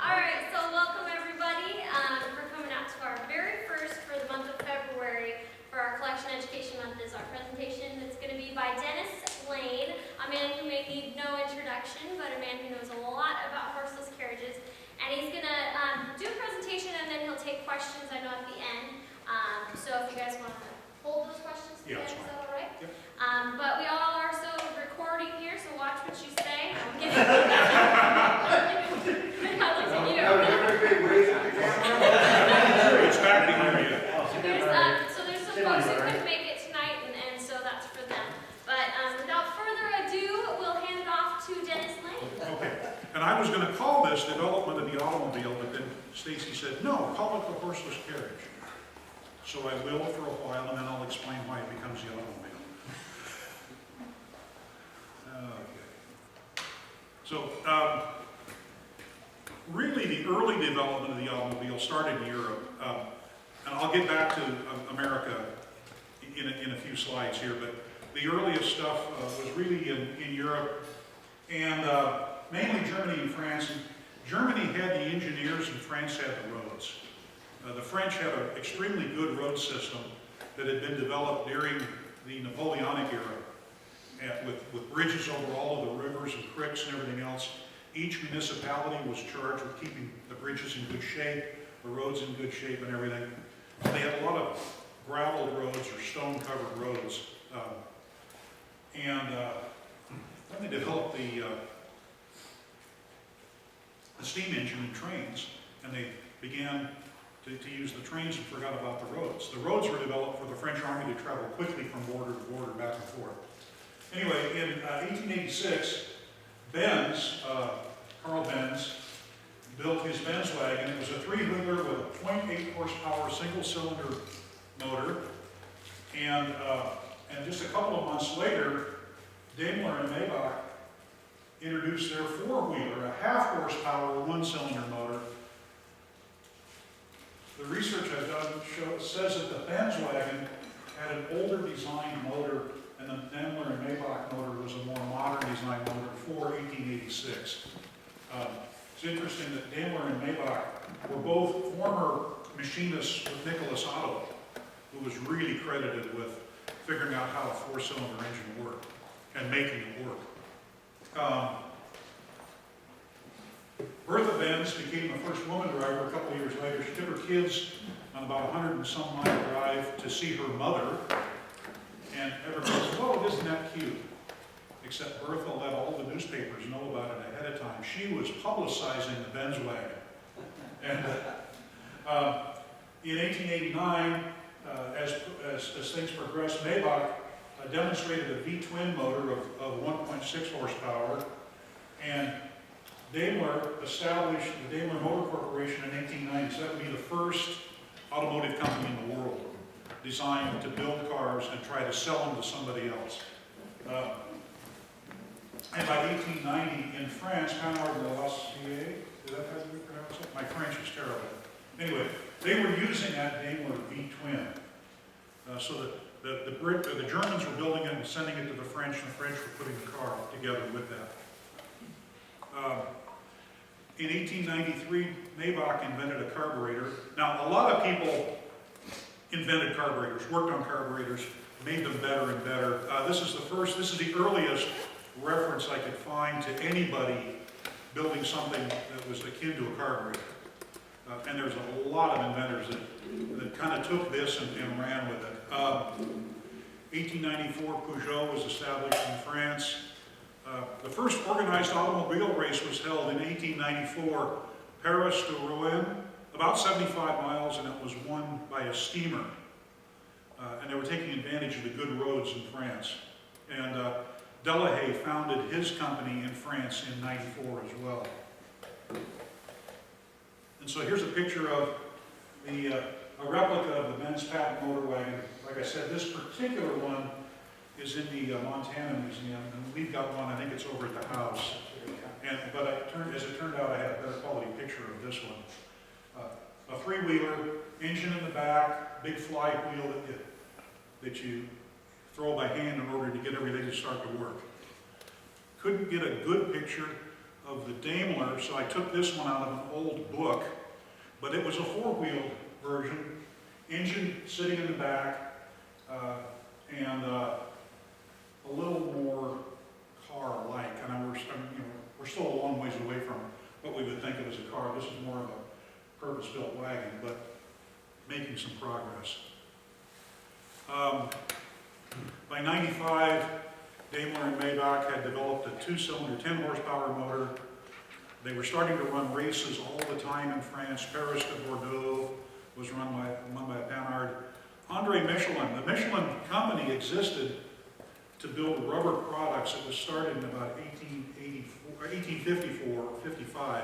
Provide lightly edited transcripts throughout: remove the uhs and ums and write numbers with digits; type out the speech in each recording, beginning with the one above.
All right, so welcome everybody for coming out to our very first for the month of February for our Collection Education Month. Is our presentation that's going to be by Laine, a man who may need no introduction, but a man who knows a lot about horseless carriages. And he's going to do a presentation and then he'll take questions, I know, at the end. So if you guys want to hold those questions to the end, is that all right? Yep. But we all are so recording here, so watch what you say. I'm kidding. I looked at you. It's back behind you. So there's some folks who couldn't make it tonight, and so that's for them. But without further ado, we'll hand it off to Laine. Okay. And I was going to call this development of the automobile, but then Stacy said, no, call it the horseless carriage. So I will for a while, and then I'll explain why it becomes the automobile. Okay. So, really the early development of the automobile started in Europe. And I'll get back to America in a few slides here, but the earliest stuff was really in Europe, and mainly Germany and France. And Germany had the engineers and France had the roads. The French had an extremely good road system that had been developed during the Napoleonic era, with bridges over all of the rivers and creeks and everything else. Each municipality was charged with keeping the bridges in good shape, the roads in good shape and everything. They had a lot of gravel roads or stone-covered roads. Then they developed the steam engine and trains, and they began to use the trains and forgot about the roads. The roads were developed for the French army to travel quickly from border to border, back and forth. Anyway, in 1886, Carl Benz, built his Benz wagon. It was a three-wheeler with a 0.8 horsepower single-cylinder motor. And just a couple of months later, Daimler and Maybach introduced their four-wheeler, a half-horsepower, one-cylinder motor. The research I've done says that the Benz wagon had an older design motor, and the Daimler and Maybach motor was a more modern design motor for 1886. It's interesting that Daimler and Maybach were both former machinists with Nicholas Otto, who was really credited with figuring out how a four-cylinder engine worked and making it work. Bertha Benz became the first woman driver a couple of years later. She took her kids on about 100 and some mile drive to see her mother, and everybody said, "Whoa, isn't that cute?" Except Bertha let all the newspapers know about it ahead of time. She was publicizing the Benz wagon. And in 1889, as things progressed, Maybach demonstrated a V-twin motor of 1.6 horsepower, and Daimler established the Daimler Motor Corporation in 1890. So that would be the first automotive company in the world designed to build cars and try to sell them to somebody else. And by 1890 in France, Canard de Lassier, is that how you pronounce it? My French is terrible. Anyway, they were using that Daimler V-twin. So that the Germans were building it and sending it to the French, and the French were putting the car together with that. In 1893, Maybach invented a carburetor. Now, a lot of people invented carburetors, worked on carburetors, made them better and better. This is the earliest reference I could find to anybody building something that was akin to a carburetor. And there's a lot of inventors that kind of took this and ran with it. 1894, Peugeot was established in France. The first organized automobile race was held in 1894, Paris to Rouen, about 75 miles, and it was won by a steamer. And they were taking advantage of the good roads in France. And Delahaye founded his company in France in 94 as well. And so here's a picture of a replica of the Benz patent motor wagon. Like I said, this particular one is in the Montana Museum, and we've got one, I think it's over at the house. But as it turned out, I had a better quality picture of this one. A three-wheeler, engine in the back, big flywheel that you throw by hand in order to get everything to start to work. Couldn't get a good picture of the Daimler, so I took this one out of an old book, but it was a four-wheeled version, engine sitting in the back, and a little more car-like. And we're still a long ways away from what we would think of as a car. This is more of a purpose-built wagon, but making some progress. By 95, Daimler and Maybach had developed a two-cylinder, 10-horsepower motor. They were starting to run races all the time in France. Paris to Bordeaux was run by Panhard. Andre Michelin, the Michelin company existed to build rubber products. It was started in about 1854 or 55.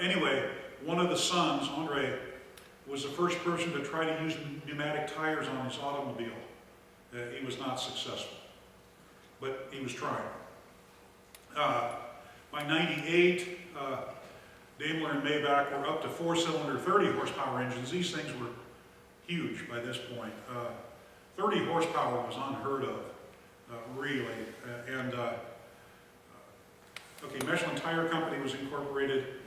Anyway, one of the sons, Andre, was the first person to try to use pneumatic tires on his automobile. He was not successful, but he was trying. By 98, Daimler and Maybach were up to four-cylinder, 30-horsepower engines. These things were huge by this point. 30 horsepower was unheard of, really. Okay, Michelin Tire Company was incorporated.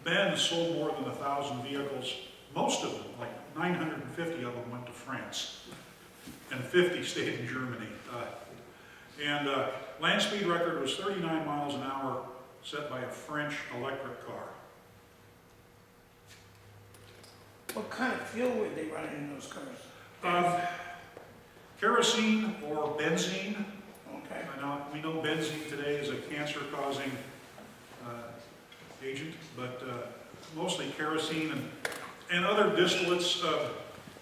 Benz sold more than 1,000 vehicles. Most of them, like 950 of them, went to France, and 50 stayed in Germany. Land speed record was 39 miles an hour, set by a French electric car. What kind of fuel were they running in those cars? Kerosene or benzene. Okay. Now, we know benzene today is a cancer-causing agent, but mostly kerosene and other distillates.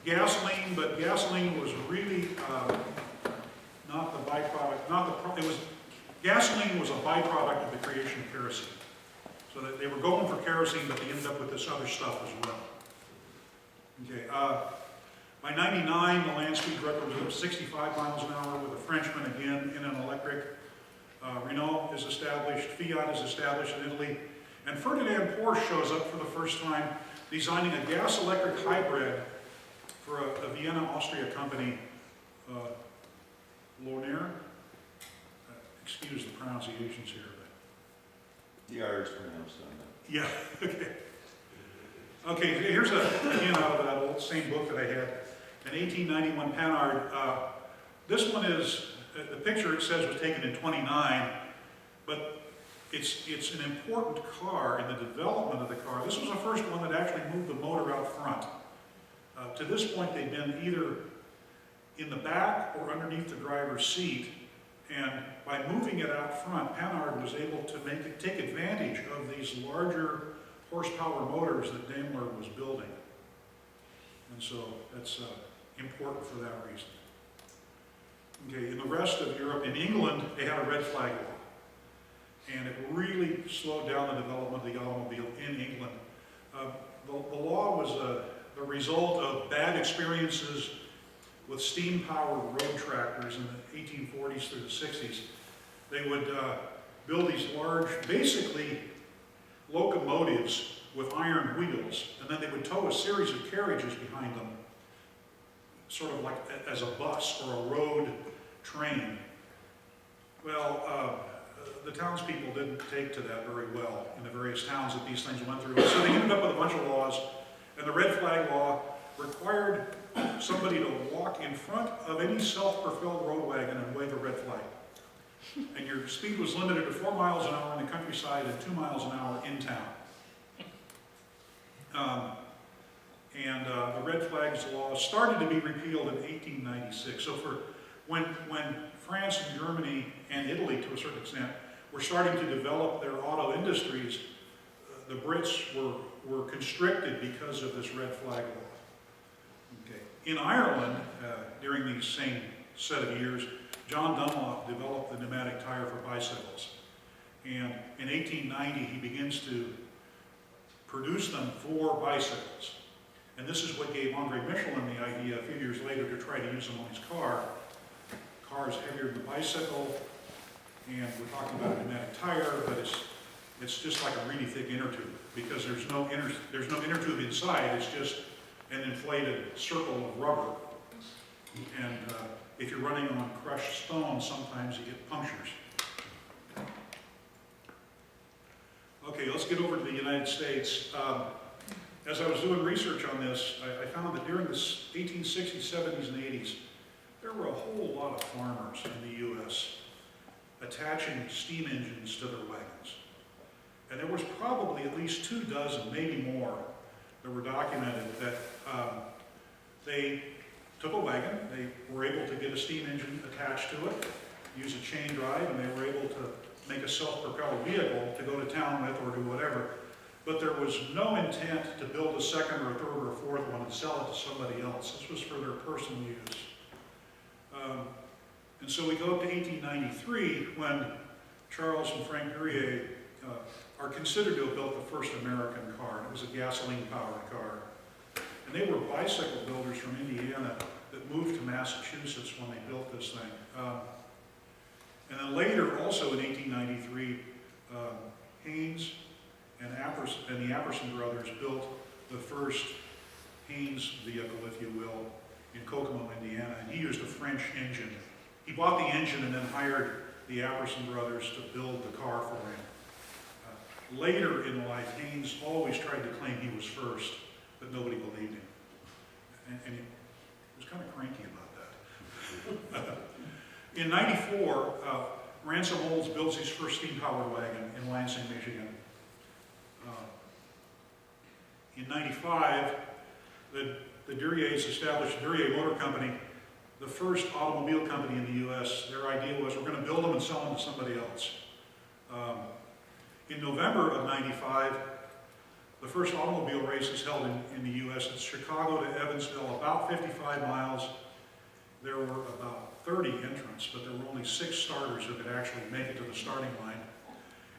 Gasoline, but gasoline was really not the byproduct. Gasoline was a byproduct of the creation of kerosene. So that they were going for kerosene, but they ended up with this other stuff as well. Okay. By 99, the land speed record was up 65 miles an hour with a Frenchman again in an electric. Renault is established, Fiat is established in Italy, and Ferdinand Porsche shows up for the first time, designing a gas-electric hybrid for a Vienna, Austria company, Laine. Excuse the pronunciations here, but The Irish pronounced on that. yeah. Okay. Okay. Here's again out of that old same book that I had, an 1891 Panhard. This one is the picture. It says was taken in 29, but it's an important car in the development of the car. This was the first one that actually moved the motor out front. To this point, they'd been either in the back or underneath the driver's seat, and by moving it out front, Panhard was able to take advantage of these larger horsepower motors that Daimler was building. And so that's important for that reason. Okay, in the rest of Europe, in England, they had a red flag law, and it really slowed down the development of the automobile in England. The law was the result of bad experiences with steam-powered road tractors in the 1840s through the 60s. They would build these large, basically locomotives with iron wheels, and then they would tow a series of carriages behind them, sort of like as a bus or a road train. Well, the townspeople didn't take to that very well in the various towns that these things went through. So they ended up with a bunch of laws, and the red flag law required somebody to walk in front of any self-propelled road wagon and wave a red flag. And your speed was limited to 4 miles an hour in the countryside and 2 miles an hour in town. The red flags law started to be repealed in 1896. So when France and Germany and Italy, to a certain extent, were starting to develop their auto industries, the Brits were constricted because of this red flag law. Okay. In Ireland, during these same set of years, John Dunlop developed the pneumatic tire for bicycles. And in 1890, he begins to produce them for bicycles. And this is what gave Andre Michelin the idea a few years later to try to use them on his car. The car is heavier than the bicycle, and we're talking about a pneumatic tire, but it's just like a really thick inner tube, because there's no inner tube inside. It's just an inflated circle of rubber. And if you're running on crushed stone, sometimes you get punctures. Okay, let's get over to the United States. As I was doing research on this, I found that during the 1860s, 70s, and 80s, there were a whole lot of farmers in the U.S. attaching steam engines to their wagons. And there was probably at least 2 dozen, maybe more, that were documented that they took a wagon, they were able to get a steam engine attached to it, use a chain drive, and they were able to make a self-propelled vehicle to go to town with or do whatever. But there was no intent to build a second or a third or a fourth one and sell it to somebody else. This was for their personal use. And so we go up to 1893 when Charles and Frank Duryea are considered to have built the first American car. It was a gasoline-powered car. And they were bicycle builders from Indiana that moved to Massachusetts when they built this thing. And then later, also in 1893, Haynes and the Apperson brothers built the first Haynes vehicle, if you will, in Kokomo, Indiana. And he used a French engine. He bought the engine and then hired the Apperson brothers to build the car for him. Later in life, Haynes always tried to claim he was first, but nobody believed him. And he was kind of cranky about that. In '94, Ransom Olds builds his first steam-powered wagon in Lansing, Michigan. In '95, the Duryeas established the Duryea Motor Company, the first automobile company in the U.S. Their idea was we're going to build them and sell them to somebody else. In November of '95, the first automobile race is held in the U.S. It's Chicago to Evansville, about 55 miles. There were about 30 entrants, but there were only 6 starters who could actually make it to the starting line.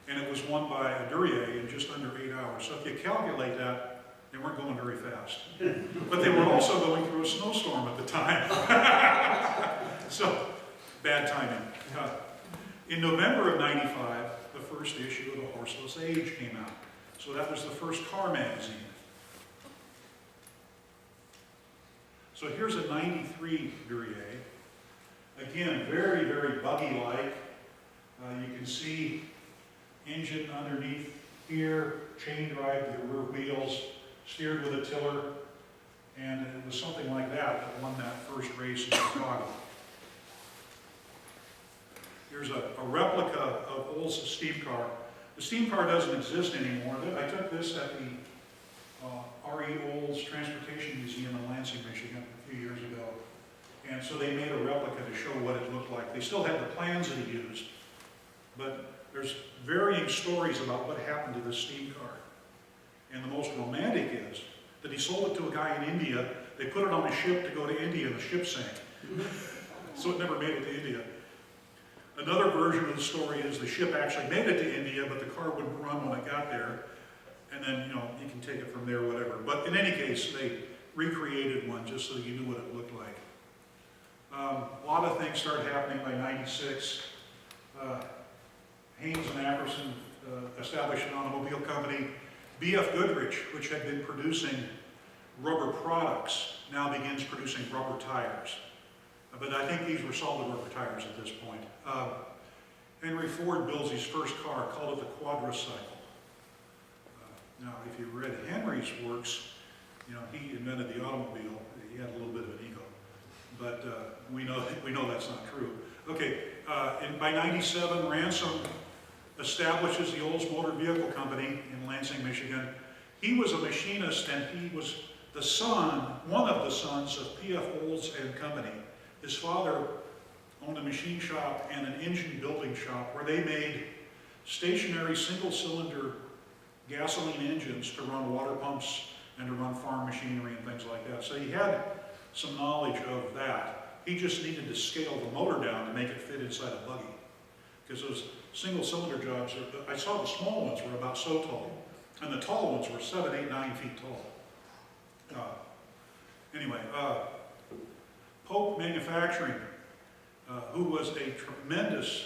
And it was won by a Duryea in just under 8 hours. So if you calculate that, they weren't going very fast. But they were also going through a snowstorm at the time. So, bad timing. In November of '95, the first issue of the Horseless Age came out. So that was the first car magazine. So here's a '93 Duryea. Again, very, very buggy-like. You can see engine underneath here, chain drive to the rear wheels, steered with a tiller, and it was something like that that won that first race in Chicago. Here's a replica of Olds' steam car. The steam car doesn't exist anymore. I took this at the R.E. Olds Transportation Museum in Lansing, Michigan a few years ago. And so they made a replica to show what it looked like. They still had the plans that he used, but there's varying stories about what happened to this steam car. And the most romantic is that he sold it to a guy in India. They put it on a ship to go to India, and the ship sank. So it never made it to India. Another version of the story is the ship actually made it to India, but the car wouldn't run when it got there. And then, you know, you can take it from there, whatever. But in any case, they recreated one just so you knew what it looked like. A lot of things started happening by '96. Haynes and Apperson established an automobile company. B.F. Goodrich, which had been producing rubber products, now begins producing rubber tires. But I think these were solid rubber tires at this point. Henry Ford builds his first car, called it the quadricycle. Now, if you read Henry's works, you know, he invented the automobile. He had a little bit of an ego, but we know that's not true. Okay, by '97, Ransom establishes the Olds Motor Vehicle Company in Lansing, Michigan. He was a machinist, and he was the son, one of the sons of P.F. Olds and Company. His father owned a machine shop and an engine building shop where they made stationary single-cylinder gasoline engines to run water pumps and to run farm machinery and things like that. So he had some knowledge of that. He just needed to scale the motor down to make it fit inside a buggy. Because those single-cylinder jobs, I saw the small ones were about so tall, and the tall ones were 7, 8, 9 feet tall. Anyway, Pope Manufacturing, who was a tremendous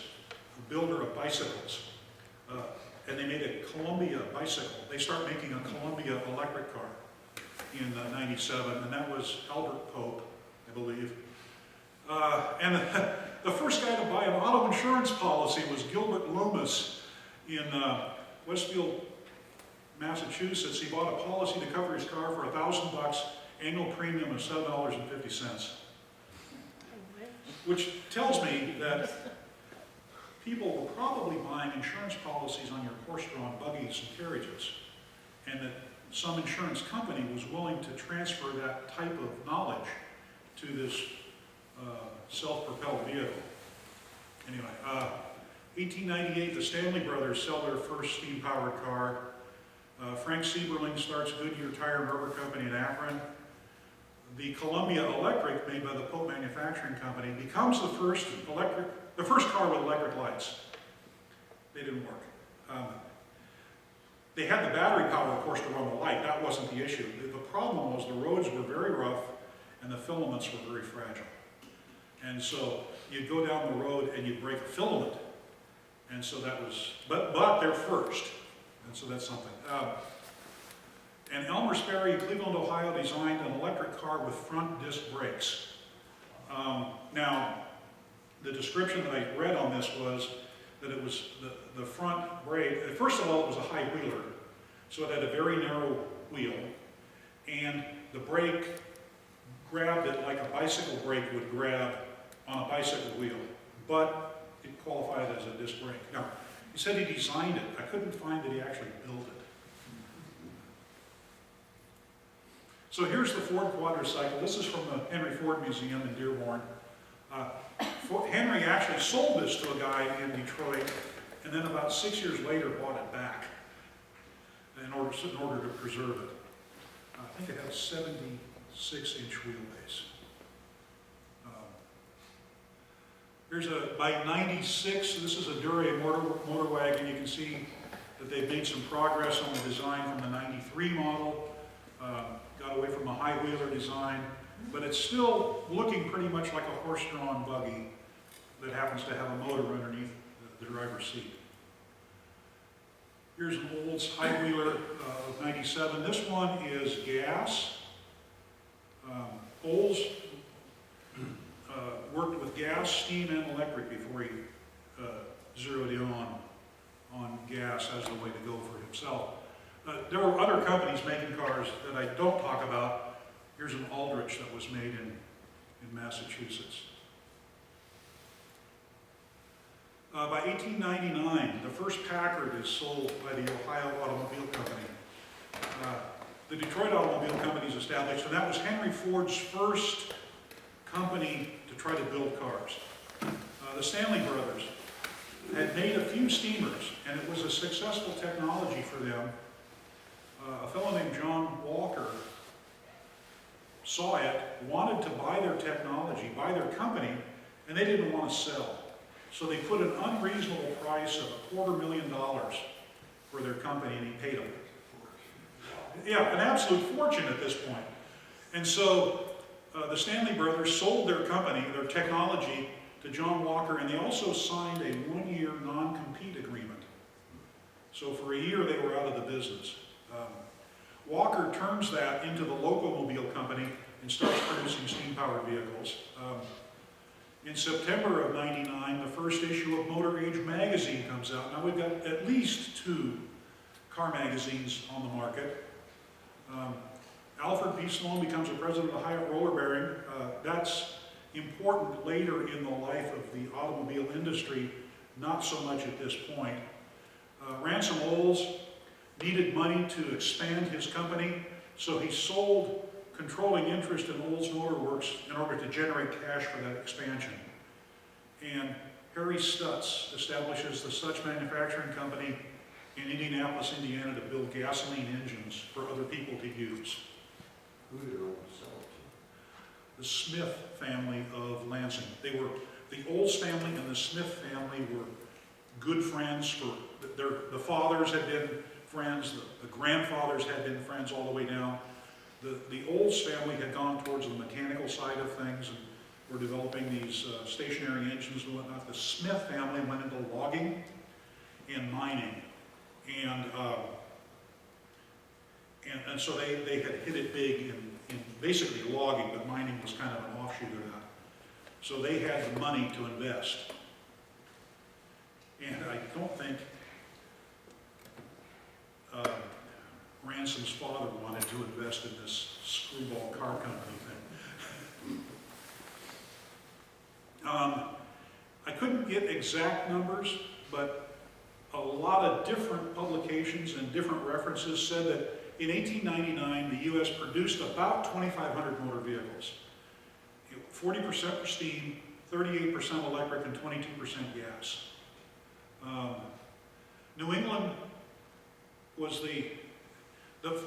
builder of bicycles, and they made a Columbia bicycle. They start making a Columbia electric car in '97, and that was Albert Pope, I believe. And the first guy to buy an auto insurance policy was Gilbert Loomis in Westfield, Massachusetts. He bought a policy to cover his car for $1,000, annual premium of $7.50. Which tells me that people were probably buying insurance policies on your horse-drawn buggies and carriages, and that some insurance company was willing to transfer that type of knowledge to this self-propelled vehicle. Anyway, 1898, the Stanley brothers sell their first steam-powered car. Frank Sieberling starts Goodyear Tire and Rubber Company in Akron. The Columbia Electric, made by the Pope Manufacturing Company, becomes the first car with electric lights. They didn't work. They had the battery power, of course, to run the light. That wasn't the issue. The problem was the roads were very rough and the filaments were very fragile. And so you'd go down the road and you'd break a filament. And so that was, but they're first. And so that's something. And Elmer Sperry, Cleveland, Ohio, designed an electric car with front disc brakes. Now, the description that I read on this was that it was the front brake. First of all, it was a high wheeler, so it had a very narrow wheel, and the brake grabbed it like a bicycle brake would grab on a bicycle wheel, but it qualified as a disc brake. Now, he said he designed it. I couldn't find that he actually built it. So here's the Ford quadricycle. This is from the Henry Ford Museum in Dearborn. Henry actually sold this to a guy in Detroit, and then about 6 years later bought it back in order to preserve it. I think it had a 76-inch wheelbase. Here's by 96, this is a Duray motor wagon. You can see that they've made some progress on the design from the 93 model. Got away from a high wheeler design, but it's still looking pretty much like a horse-drawn buggy that happens to have a motor underneath the driver's seat. Here's an Olds high wheeler of 97. This one is gas. Olds worked with gas, steam, and electric before he zeroed in on gas as the way to go for himself. There were other companies making cars that I don't talk about. Here's an Aldrich that was made in Massachusetts. By 1899, the first Packard is sold by the Ohio Automobile Company. The Detroit Automobile Company is established, and that was Henry Ford's first company to try to build cars. The Stanley brothers had made a few steamers, and it was a successful technology for them. A fellow named John Walker saw it, wanted to buy their technology, buy their company, and they didn't want to sell. So they put an unreasonable price of $250,000 for their company, and he paid them. Yeah, an absolute fortune at this point. And so the Stanley brothers sold their company, their technology, to John Walker, and they also signed a one-year non-compete agreement. So for a year they were out of the business. Walker turns that into the Locomobile Company and starts producing steam-powered vehicles. In September of '99, the first issue of Motor Age magazine comes out. Now we've got at least 2 car magazines on the market. Alfred P. Sloan becomes the president of Hyatt Roller Bearing. That's important later in the life of the automobile industry, not so much at this point. Ransom Olds needed money to expand his company, so he sold controlling interest in Olds Motor Works in order to generate cash for that expansion. And Harry Stutz establishes the Stutz Manufacturing Company in Indianapolis, Indiana, to build gasoline engines for other people to use. Who did Olds sell to? The Smith family of Lansing. They were, the Olds family and the Smith family were good friends. The fathers had been friends, the grandfathers had been friends all the way down. The Olds family had gone towards the mechanical side of things and were developing these stationary engines and whatnot. The Smith family went into logging and mining. And so they had hit it big in basically logging, but mining was kind of an offshoot of that. So they had the money to invest. And I don't think, Ransom's father wanted to invest in this screwball car company thing. I couldn't get exact numbers, but a lot of different publications and different references said that in 1899, the U.S. produced about 2,500 motor vehicles. 40% were steam, 38% electric, and 22% gas. New England was the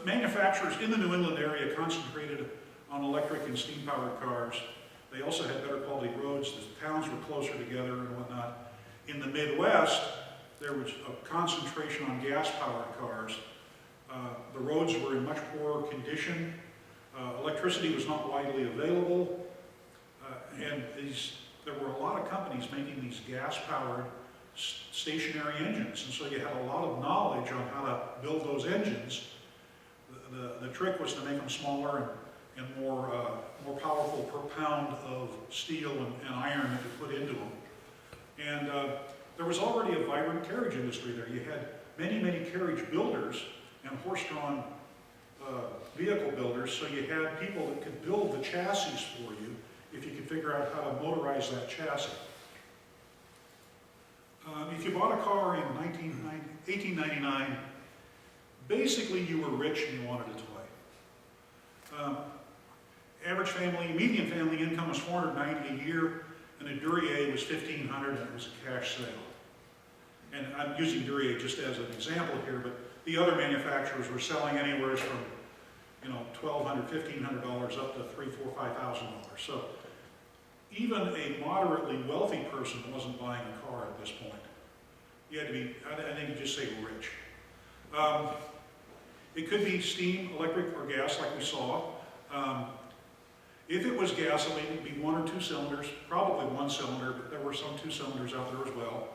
manufacturers in the New England area concentrated on electric and steam-powered cars. They also had better quality roads. The towns were closer together and whatnot. In the Midwest, there was a concentration on gas-powered cars. The roads were in much poorer condition. Electricity was not widely available. And there were a lot of companies making these gas-powered stationary engines. And so you had a lot of knowledge on how to build those engines. The trick was to make them smaller and more powerful per pound of steel and iron that you put into them. And there was already a vibrant carriage industry there. You had many, many carriage builders and horse-drawn vehicle builders, so you had people that could build the chassis for you if you could figure out how to motorize that chassis. If you bought a car in 1899, basically you were rich and you wanted a toy. Average family, median family income was $490 a year, and a Duryea was $1,500, and it was a cash sale. And I'm using Duryea just as an example here, but the other manufacturers were selling anywhere from, $1,200, $1,500 up to $3,000, $4,000, $5,000. So even a moderately wealthy person wasn't buying a car at this point. You had to be, I think you just say rich. It could be steam, electric, or gas, like we saw. If it was gasoline, it'd be 1 or 2 cylinders, probably 1 cylinder, but there were some 2 cylinders out there as well.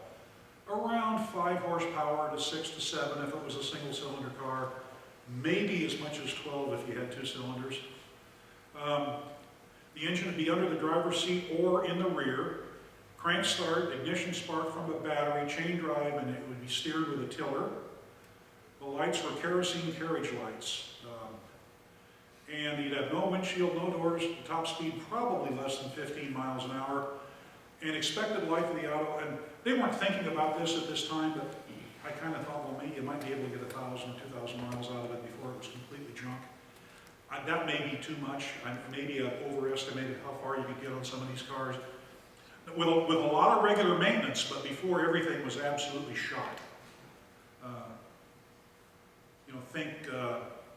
Around 5 horsepower to 6 to 7 if it was a single cylinder car. Maybe as much as 12 if you had 2 cylinders. The engine would be under the driver's seat or in the rear. Crank start, ignition spark from a battery, chain drive, and it would be steered with a tiller. The lights were kerosene carriage lights. And you'd have no windshield, no doors, top speed probably less than 15 miles an hour. And expected life of the auto, and they weren't thinking about this at this time, but I kind of thought, well, maybe you might be able to get 1,000 or 2,000 miles out of it before it was completely junk. That may be too much. Maybe I overestimated how far you could get on some of these cars. With a lot of regular maintenance, but before everything was absolutely shot. Think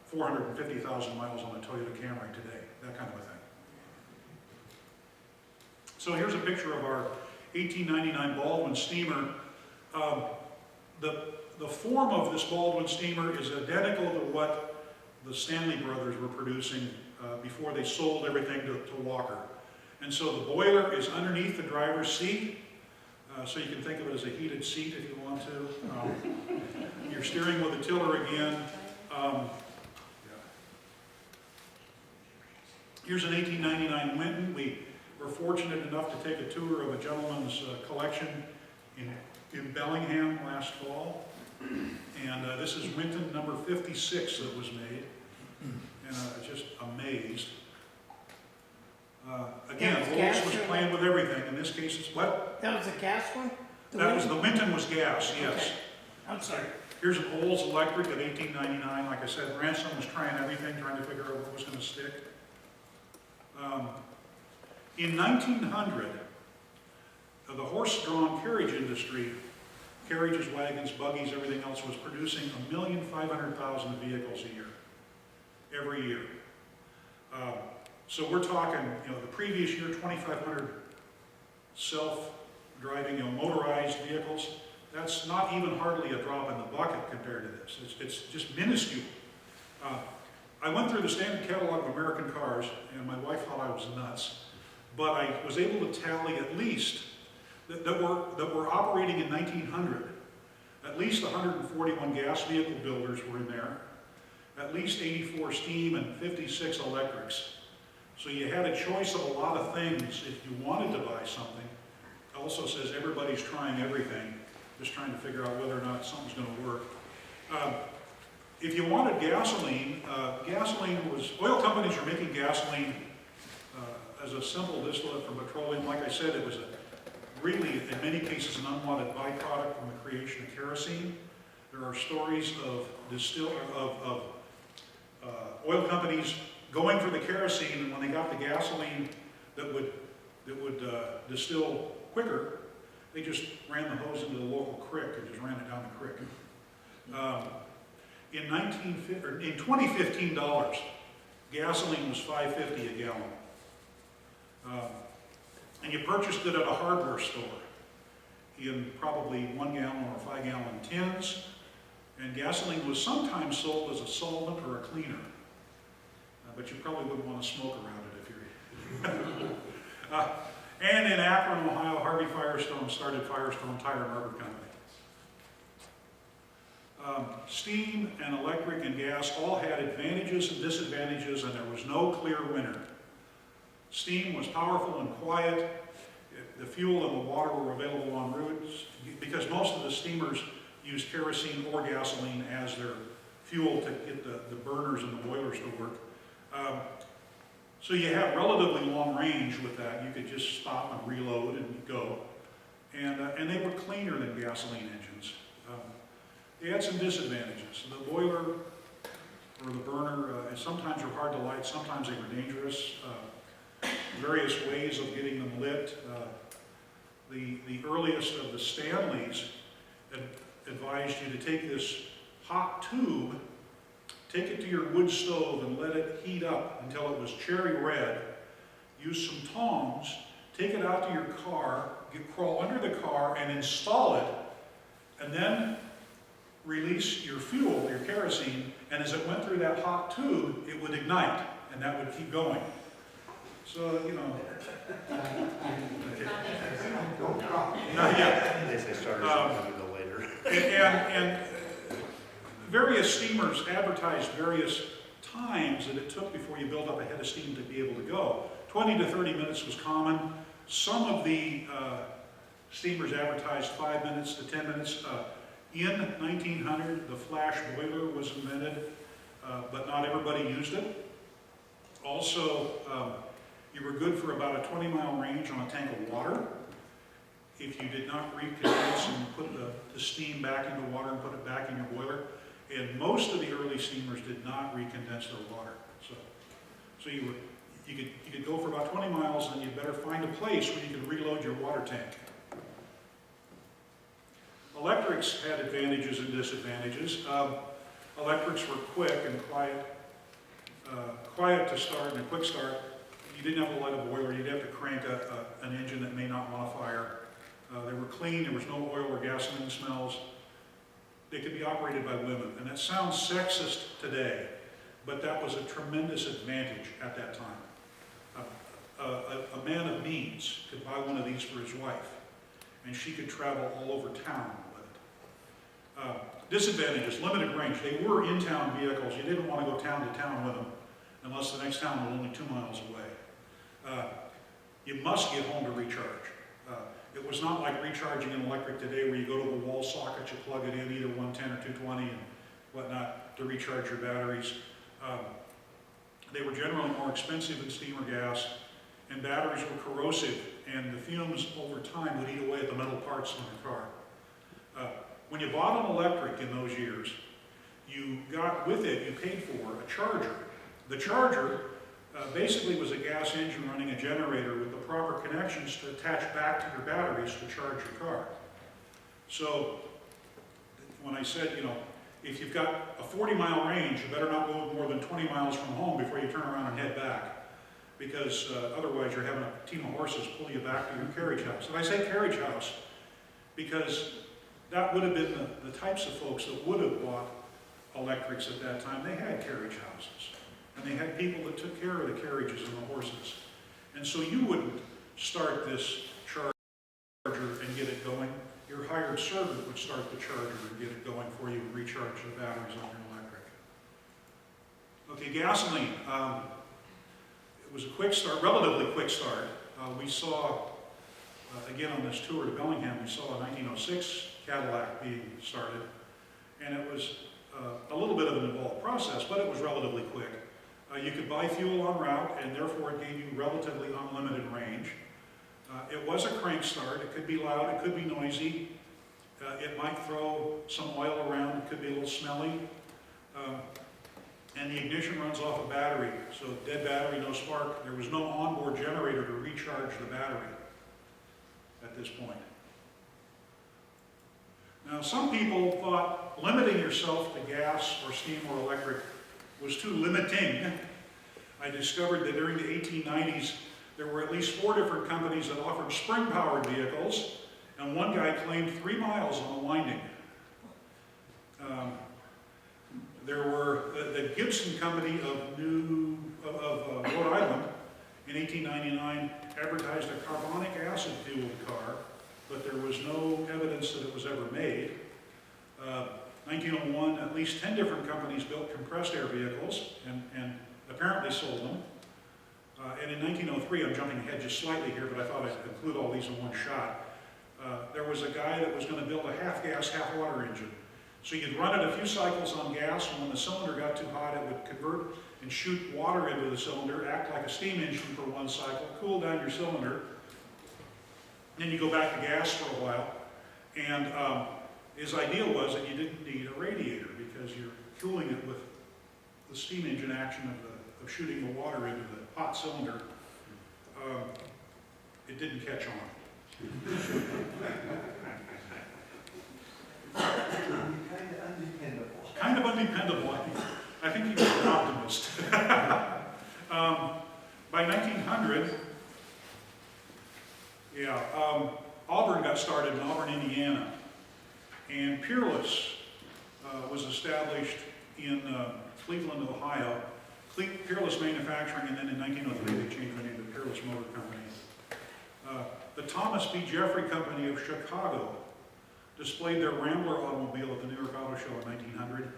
450,000 miles on a Toyota Camry today, that kind of a thing. So here's a picture of our 1899 Baldwin steamer. The form of this Baldwin steamer is identical to what the Stanley brothers were producing before they sold everything to Walker. And so the boiler is underneath the driver's seat, so you can think of it as a heated seat if you want to. You're steering with a tiller again. Here's an 1899 Winton. We were fortunate enough to take a tour of a gentleman's collection in Bellingham last fall. And this is Winton number 56 that was made. And just amazed. Again, Rolls was playing with everything. In this case, it's what? That was a gas one? The Winton was gas, yes. Okay. I'm sorry. Here's an Olds electric of 1899. Like I said, Ransom was trying everything, trying to figure out what was going to stick. In 1900, the horse-drawn carriage industry, carriages, wagons, buggies, everything else, was producing 1,500,000 vehicles a year, every year. So we're talking, the previous year, 2,500 self-driving, motorized vehicles. That's not even hardly a drop in the bucket compared to this. It's just minuscule. I went through the standard catalog of American cars, and my wife thought I was nuts, but I was able to tally at least that were operating in 1900. At least 141 gas vehicle builders were in there, at least 84 steam and 56 electrics. So you had a choice of a lot of things if you wanted to buy something. It also says everybody's trying everything, just trying to figure out whether or not something's going to work. If you wanted gasoline, oil companies were making gasoline as a simple distillate from petroleum. Like I said, it was really, in many cases, an unwanted byproduct from the creation of kerosene. There are stories of oil companies going for the kerosene, and when they got the gasoline that would distill quicker, they just ran the hose into the local creek and just ran it down the creek. In 2015 dollars, gasoline was $5.50 a gallon. And you purchased it at a hardware store in probably 1 gallon or 5 gallon tins. And gasoline was sometimes sold as a solvent or a cleaner. But you probably wouldn't want to smoke around it if you're... and in Akron, Ohio, Harvey Firestone started Firestone Tire and Rubber Company. Steam and electric and gas all had advantages and disadvantages, and there was no clear winner. Steam was powerful and quiet. The fuel and the water were available en route because most of the steamers used kerosene or gasoline as their fuel to get the burners and the boilers to work. So you have relatively long range with that. You could just stop and reload and go. And they were cleaner than gasoline engines. They had some disadvantages. The boiler or the burner, sometimes were hard to light, sometimes they were dangerous. Various ways of getting them lit. The earliest of the Stanleys advised you to take this hot tube, take it to your wood stove and let it heat up until it was cherry red. Use some tongs, take it out to your car, crawl under the car and install it, and then release your fuel, your kerosene, and as it went through that hot tube, it would ignite, and that would keep going. So, you know. Don't drop. Not yet. They say starters are going to go later. And various steamers advertised various times that it took before you built up a head of steam to be able to go. 20 to 30 minutes was common. Some of the steamers advertised 5 minutes to 10 minutes. In 1900, the flash boiler was invented, but not everybody used it. Also, you were good for about a 20-mile range on a tank of water. If you did not recondense and put the steam back into water and put it back in your boiler, and most of the early steamers did not recondense their water. So you could go for about 20 miles, and you'd better find a place where you could reload your water tank. Electrics had advantages and disadvantages. Electrics were quick and quiet to start and a quick start. You didn't have to light a boiler. You'd have to crank an engine that may not want to fire. They were clean. There was no oil or gasoline smells. They could be operated by women. And that sounds sexist today, but that was a tremendous advantage at that time. A man of means could buy one of these for his wife, and she could travel all over town with it. Disadvantages, limited range. They were in-town vehicles. You didn't want to go town to town with them unless the next town was only 2 miles away. You must get home to recharge. It was not like recharging an electric today where you go to the wall socket, you plug it in, either 110 or 220 and whatnot, to recharge your batteries. They were generally more expensive than steam or gas, and batteries were corrosive, and the fumes over time would eat away at the metal parts in the car. When you bought an electric in those years, you got with it, you paid for a charger. The charger basically was a gas engine running a generator with the proper connections to attach back to your batteries to charge your car. So when I said, you know, if you've got a 40-mile range, you better not go more than 20 miles from home before you turn around and head back, because otherwise you're having a team of horses pull you back to your carriage house. And I say carriage house because that would have been the types of folks that would have bought electrics at that time. They had carriage houses, and they had people that took care of the carriages and the horses. And so you wouldn't start this charger and get it going. Your hired servant would start the charger and get it going for you and recharge the batteries on your electric. Okay, gasoline. It was a quick start, relatively quick start. We saw, again on this tour to Bellingham, we saw a 1906 Cadillac being started, and it was a little bit of an involved process, but it was relatively quick. You could buy fuel en route, and therefore it gave you relatively unlimited range. It was a crank start. It could be loud, it could be noisy. It might throw some oil around, it could be a little smelly. And the ignition runs off a battery, so dead battery, no spark. There was no onboard generator to recharge the battery at this point. Now, some people thought limiting yourself to gas or steam or electric was too limiting. I discovered that during the 1890s, there were at least 4 different companies that offered spring-powered vehicles, and one guy claimed 3 miles on a winding. There were the Gibson Company of Rhode Island in 1899 advertised a carbonic acid fueled car, but there was no evidence that it was ever made. 1901, at least 10 different companies built compressed air vehicles and apparently sold them. And in 1903, I'm jumping ahead just slightly here, but I thought I'd include all these in one shot. There was a guy that was going to build a half-gas, half-water engine. So you'd run it a few cycles on gas, and when the cylinder got too hot, it would convert and shoot water into the cylinder, act like a steam engine for one cycle, cool down your cylinder. Then you go back to gas for a while. And his idea was that you didn't need a radiator because you're cooling it with the steam engine action of shooting the water into the hot cylinder. It didn't catch on. Kind of undependable. I think he was an optimist. By 1900, Auburn got started in Auburn, Indiana. And Peerless was established in Cleveland, Ohio. Peerless Manufacturing, and then in 1903 they changed the name to Peerless Motor Company. The Thomas B. Jeffrey Company of Chicago displayed their Rambler automobile at the New York Auto Show in 1900.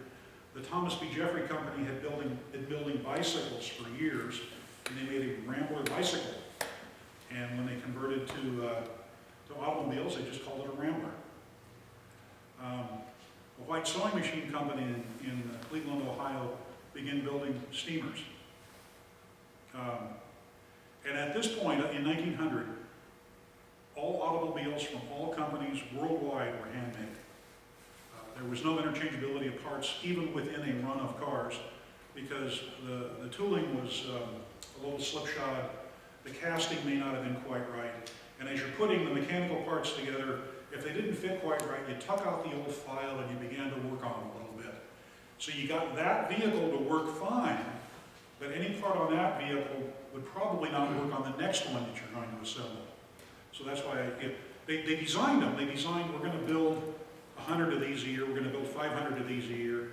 The Thomas B. Jeffrey Company had been building bicycles for years, and they made a Rambler bicycle. And when they converted to automobiles, they just called it a Rambler. A White Sewing Machine Company in Cleveland, Ohio, began building steamers. And at this point, in 1900, all automobiles from all companies worldwide were handmade. There was no interchangeability of parts, even within a run of cars, because the tooling was a little slipshod. The casting may not have been quite right. And as you're putting the mechanical parts together, if they didn't fit quite right, you tuck out the old file and you began to work on them a little bit. So you got that vehicle to work fine, but any part on that vehicle would probably not work on the next one that you're going to assemble. So that's why they designed them. They designed, we're going to build 100 of these a year, we're going to build 500 of these a year,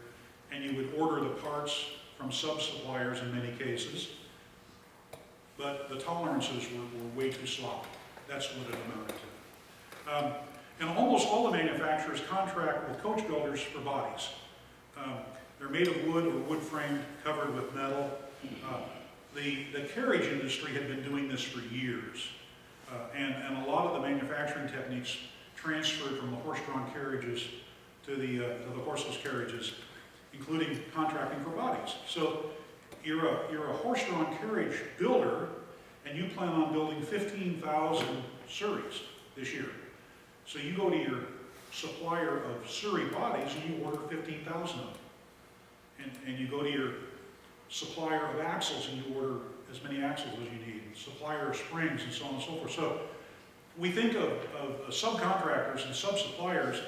and you would order the parts from sub-suppliers in many cases, but the tolerances were way too sloppy. That's what it amounted to. And almost all the manufacturers contract with coach builders for bodies. They're made of wood or wood framed, covered with metal. The carriage industry had been doing this for years. And a lot of the manufacturing techniques transferred from the horse-drawn carriages to the horseless carriages, including contracting for bodies. So you're a horse-drawn carriage builder, and you plan on building 15,000 Surreys this year. So you go to your supplier of Surrey bodies and you order 15,000 of them. And you go to your supplier of axles and you order as many axles as you need, supplier of springs, and so on and so forth. So we think of subcontractors and sub-suppliers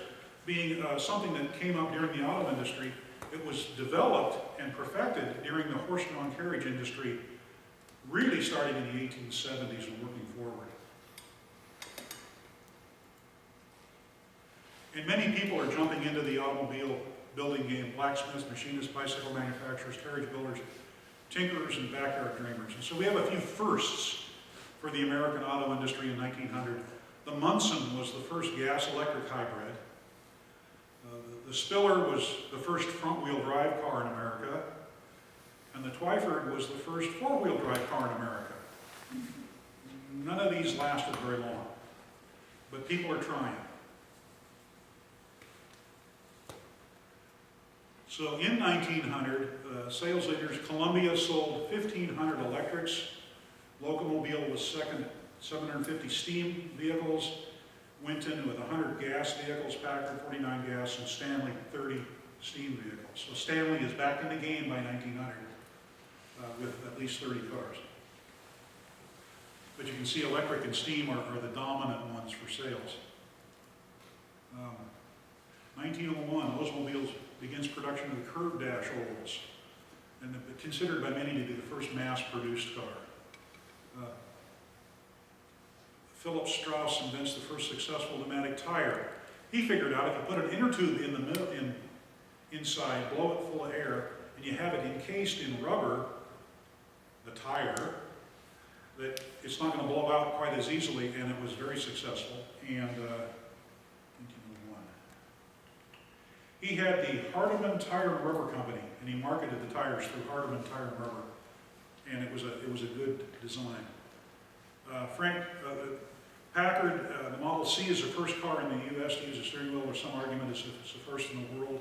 being something that came up during the auto industry. It was developed and perfected during the horse-drawn carriage industry, really starting in the 1870s and working forward. And many people are jumping into the automobile building game: blacksmiths, machinists, bicycle manufacturers, carriage builders, tinkerers, and backyard dreamers. And so we have a few firsts for the American auto industry in 1900. The Munson was the first gas-electric hybrid. The Spiller was the first front-wheel drive car in America. And the Twyford was the first four-wheel drive car in America. None of these lasted very long, but people are trying. So in 1900, sales leaders, Columbia sold 1,500 electrics, Locomobile was second, 750 steam vehicles, Winton with 100 gas vehicles, Packard 49 gas, and Stanley 30 steam vehicles. So Stanley is back in the game by 1900 with at least 30 cars. But you can see electric and steam are the dominant ones for sales. 1901, Oldsmobile begins production of the curved dash ovals, and considered by many to be the first mass-produced car. Philip Strauss invents the first successful pneumatic tire. He figured out if you put an inner tube in the middle, inside, blow it full of air, and you have it encased in rubber, the tire, that it's not going to blow out quite as easily, and it was very successful. And 1901. He had the Hardeman Tire and Rubber Company, and he marketed the tires through Hardeman Tire and Rubber, and it was a good design. Packard, the Model C is the first car in the U.S. to use a steering wheel. There's some argument as if it's the first in the world.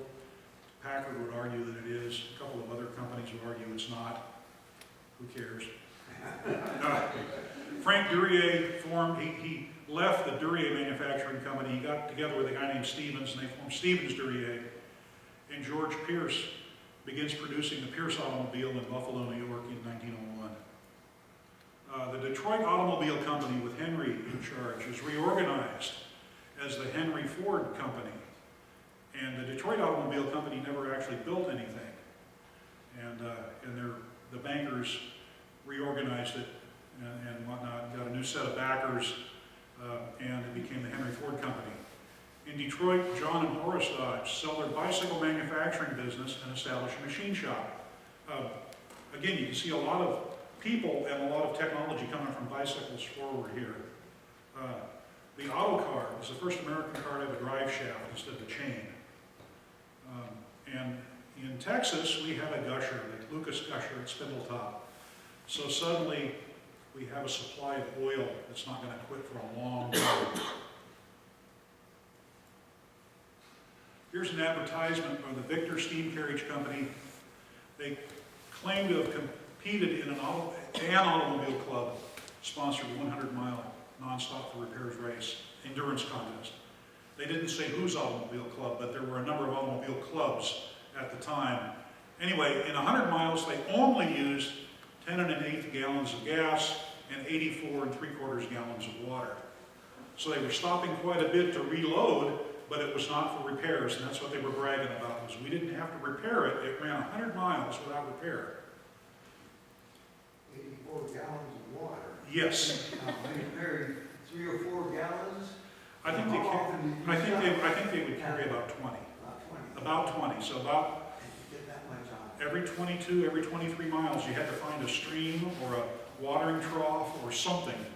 Packard would argue that it is. A couple of other companies would argue it's not. Who cares? Frank Duryea formed, he left the Duryea Manufacturing Company. He got together with a guy named Stevens, and they formed Stevens Duryea. And George Pierce begins producing the Pierce automobile in Buffalo, New York in 1901. The Detroit Automobile Company with Henry in charge is reorganized as the Henry Ford Company. And the Detroit Automobile Company never actually built anything. And the bankers reorganized it and whatnot, got a new set of backers, and it became the Henry Ford Company. In Detroit, John and Horace Dodge sell their bicycle manufacturing business and establish a machine shop. Again, you can see a lot of people and a lot of technology coming from bicycles forward here. The auto car was the first American car to have a drive shaft instead of a chain. And in Texas, we have a gusher, the Lucas gusher at Spindletop. So suddenly, we have a supply of oil that's not going to quit for a long time. Here's an advertisement by the Victor Steam Carriage Company. They claim to have competed in an automobile club sponsored 100-mile nonstop for repairs race, endurance contest. They didn't say whose automobile club, but there were a number of automobile clubs at the time. Anyway, in 100 miles, they only used 10 1/8 gallons of gas and 84 3/4 gallons of water. So they were stopping quite a bit to reload, but it was not for repairs, and that's what they were bragging about, was we didn't have to repair it. It ran 100 miles without repair. 84 gallons of water. Yes. Now, they carry 3 or 4 gallons? I think they would carry about 20. About 20. About 20. So about Get that much on. every 22, every 23 miles, you had to find a stream or a watering trough or something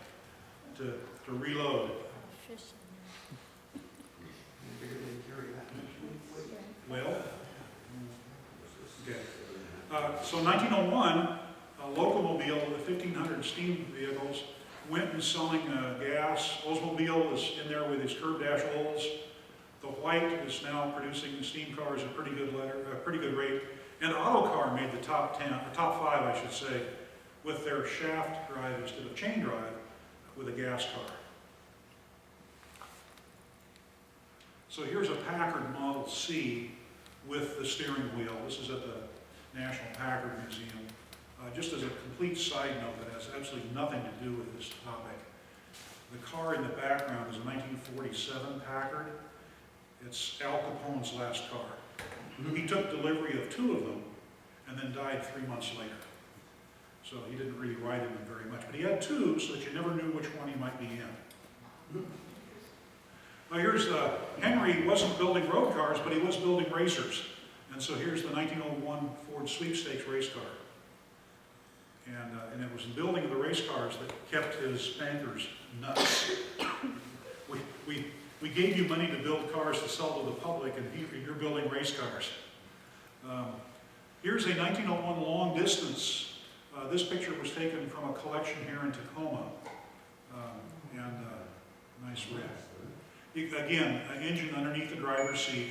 to reload. Maybe they carry that much weight. Well, okay. So 1901, Locomobile with 1,500 steam vehicles went and selling gas. Oldsmobile is in there with his curved dash Olds. The White is now producing steam cars at a pretty good rate. And Autocar made the top 10, or top 5, I should say, with their shaft drive instead of chain drive with a gas car. So here's a Packard Model C with the steering wheel. This is at the National Packard Museum. Just as a complete side note that has absolutely nothing to do with this topic, the car in the background is a 1947 Packard. It's Al Capone's last car. He took delivery of 2 of them and then died 3 months later. So he didn't really ride in them very much. But he had 2 so that you never knew which one he might be in. Now here's Henry wasn't building road cars, but he was building racers. And so here's the 1901 Ford Sweepstakes race car. And it was the building of the race cars that kept his bankers nuts. We gave you money to build cars to sell to the public, and you're building race cars. Here's a 1901 long distance. This picture was taken from a collection here in Tacoma. Nice red. Again, an engine underneath the driver's seat.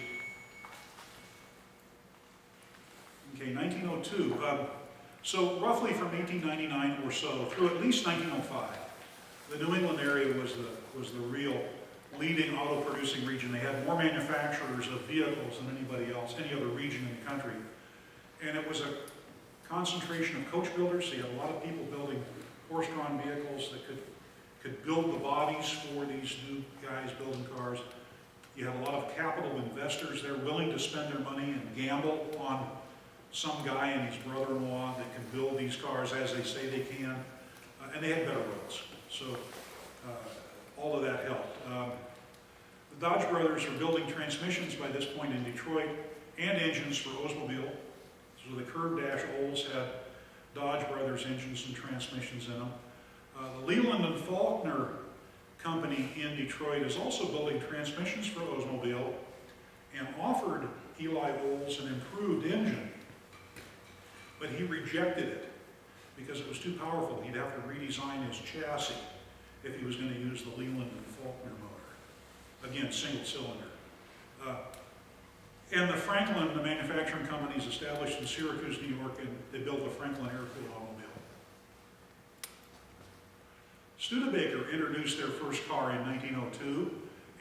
Okay, 1902. So roughly from 1899 or so through at least 1905, the New England area was the real leading auto producing region. They had more manufacturers of vehicles than anybody else, any other region in the country. And it was a concentration of coach builders. So you had a lot of people building horse-drawn vehicles that could build the bodies for these new guys building cars. You had a lot of capital investors there willing to spend their money and gamble on some guy and his brother-in-law that can build these cars as they say they can. And they had better roads. So all of that helped. The Dodge brothers are building transmissions by this point in Detroit and engines for Oldsmobile. So the curved dash Olds had Dodge brothers engines and transmissions in them. The Leland and Faulkner company in Detroit is also building transmissions for Oldsmobile and offered Eli Olds an improved engine, but he rejected it because it was too powerful. He'd have to redesign his chassis if he was going to use the Leland and Faulkner motor. Again, single cylinder. And the Franklin, the manufacturing company, is established in Syracuse, New York, and they built the Franklin air-cooled automobile. Studebaker introduced their first car in 1902,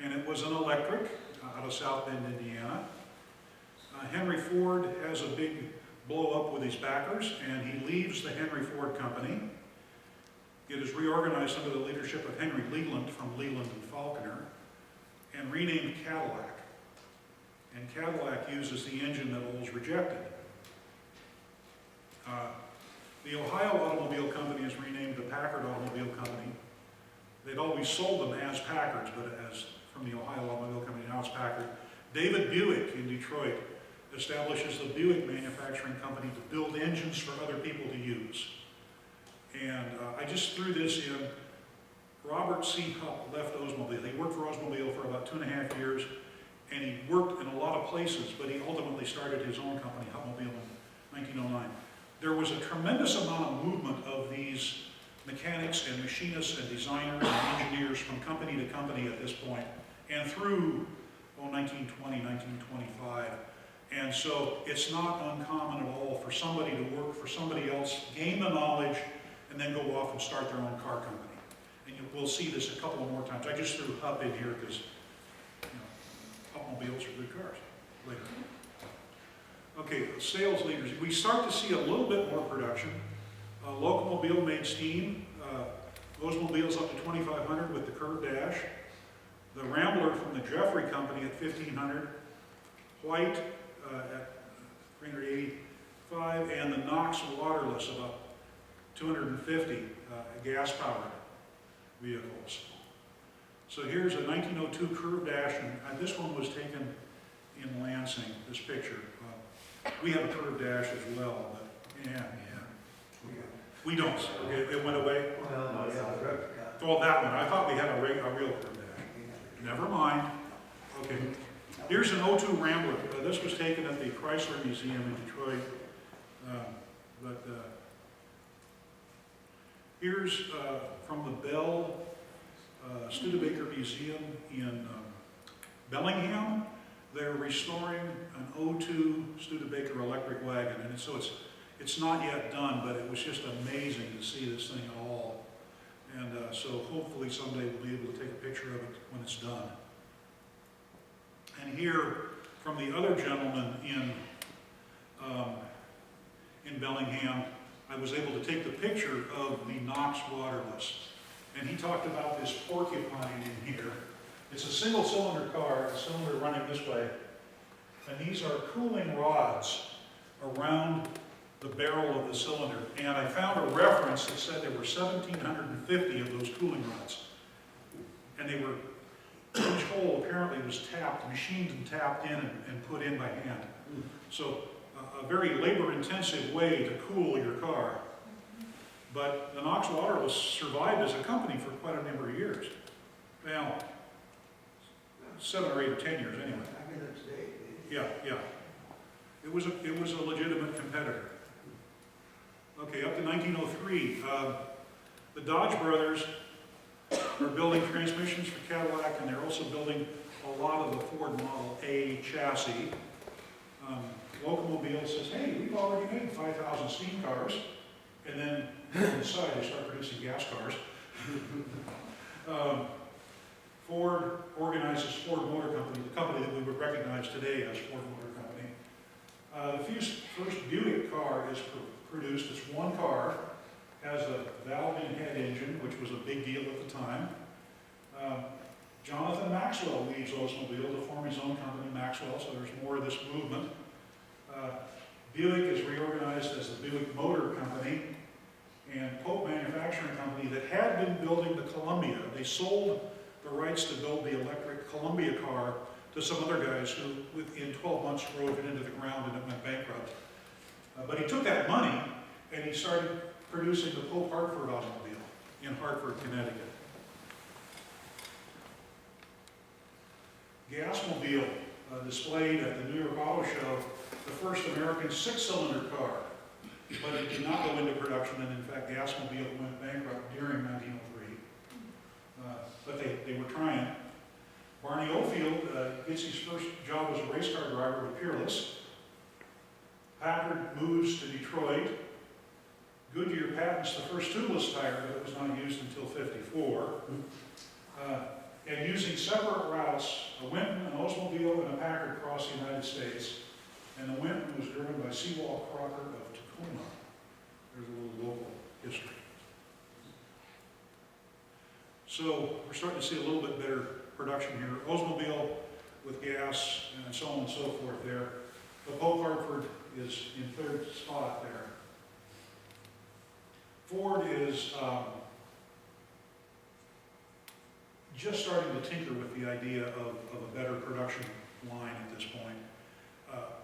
and it was an electric out of South Bend, Indiana. Henry Ford has a big blow-up with his backers, and he leaves the Henry Ford Company. It is reorganized under the leadership of Henry Leland from Leland and Faulkner, and renamed Cadillac. And Cadillac uses the engine that Olds rejected. The Ohio Automobile Company is renamed the Packard Automobile Company. They'd always sold them as Packards, but as from the Ohio Automobile Company, now it's Packard. David Buick in Detroit establishes the Buick Manufacturing Company to build engines for other people to use. And I just threw this in. Robert C. Hupp left Oldsmobile. He worked for Oldsmobile for about 2.5 years, and he worked in a lot of places, but he ultimately started his own company, Huppmobile, in 1909. There was a tremendous amount of movement of these mechanics and machinists and designers and engineers from company to company at this point, and through 1920, 1925. And so it's not uncommon at all for somebody to work for somebody else, gain the knowledge, and then go off and start their own car company. And we'll see this a couple of more times. I just threw Hupp in here because automobiles are good cars later. Okay, sales leaders. We start to see a little bit more production. Locomobile made steam. Oldsmobile's up to 2,500 with the curved dash. The Rambler from the Jeffrey Company at 1,500. White at 385, and the Knox Waterless about 250 gas-powered vehicles. So here's a 1902 curved dash, and this one was taken in Lansing, this picture. We have a curved dash as well, but yeah. We don't. Okay, it went away. Well, no, yeah, the replica. Oh, that one. I thought we had a real curved dash. Never mind. Okay. Here's an 02 Rambler. This was taken at the Chrysler Museum in Detroit. Here's from the Bell Studebaker Museum in Bellingham. They're restoring an 02 Studebaker electric wagon, and so it's not yet done, but it was just amazing to see this thing at all. And so hopefully someday we'll be able to take a picture of it when it's done. And here, from the other gentleman in Bellingham, I was able to take the picture of the Knox Waterless. And he talked about this porcupine in here. It's a single cylinder car, a cylinder running this way. And these are cooling rods around the barrel of the cylinder. And I found a reference that said there were 1,750 of those cooling rods. And they were, each hole apparently was tapped, machined and tapped in and put in by hand. So a very labor-intensive way to cool your car. But the Knox Waterless survived as a company for quite a number of years. Well, 7 or 8 or 10 years anyway. Back in its day. Yeah. It was a legitimate competitor. Okay, up to 1903, the Dodge brothers are building transmissions for Cadillac, and they're also building a lot of the Ford Model A chassis. Locomobile says, hey, we've already made 5,000 steam cars, and then on the side they start producing gas cars. Ford organizes Ford Motor Company, the company that we would recognize today as Ford Motor Company. The first Buick car is produced. It's one car, has a valve-in head engine, which was a big deal at the time. Jonathan Maxwell leaves Oldsmobile to form his own company, Maxwell, so there's more of this movement. Buick is reorganized as the Buick Motor Company, and Pope Manufacturing Company that had been building the Columbia. They sold the rights to build the electric Columbia car to some other guys who, within 12 months, drove it into the ground and it went bankrupt. But he took that money and he started producing the Pope Hartford automobile in Hartford, Connecticut. Gasmobile displayed at the New York Auto Show the first American six-cylinder car, but it did not go into production, and in fact, Gasmobile went bankrupt during 1903. But they were trying. Barney Oldfield gets his first job as a race car driver with Peerless. Packard moves to Detroit. Goodyear patents the first tubeless tire, but it was not used until '54. And using separate routes, a Winton, an Oldsmobile, and a Packard crossed the United States. And the Winton was driven by Sewall Crocker of Tacoma. There's a little local history. So we're starting to see a little bit better production here. Oldsmobile with gas and so on and so forth there. The Pope Hartford is in third spot there. Ford is just starting to tinker with the idea of a better production line at this point.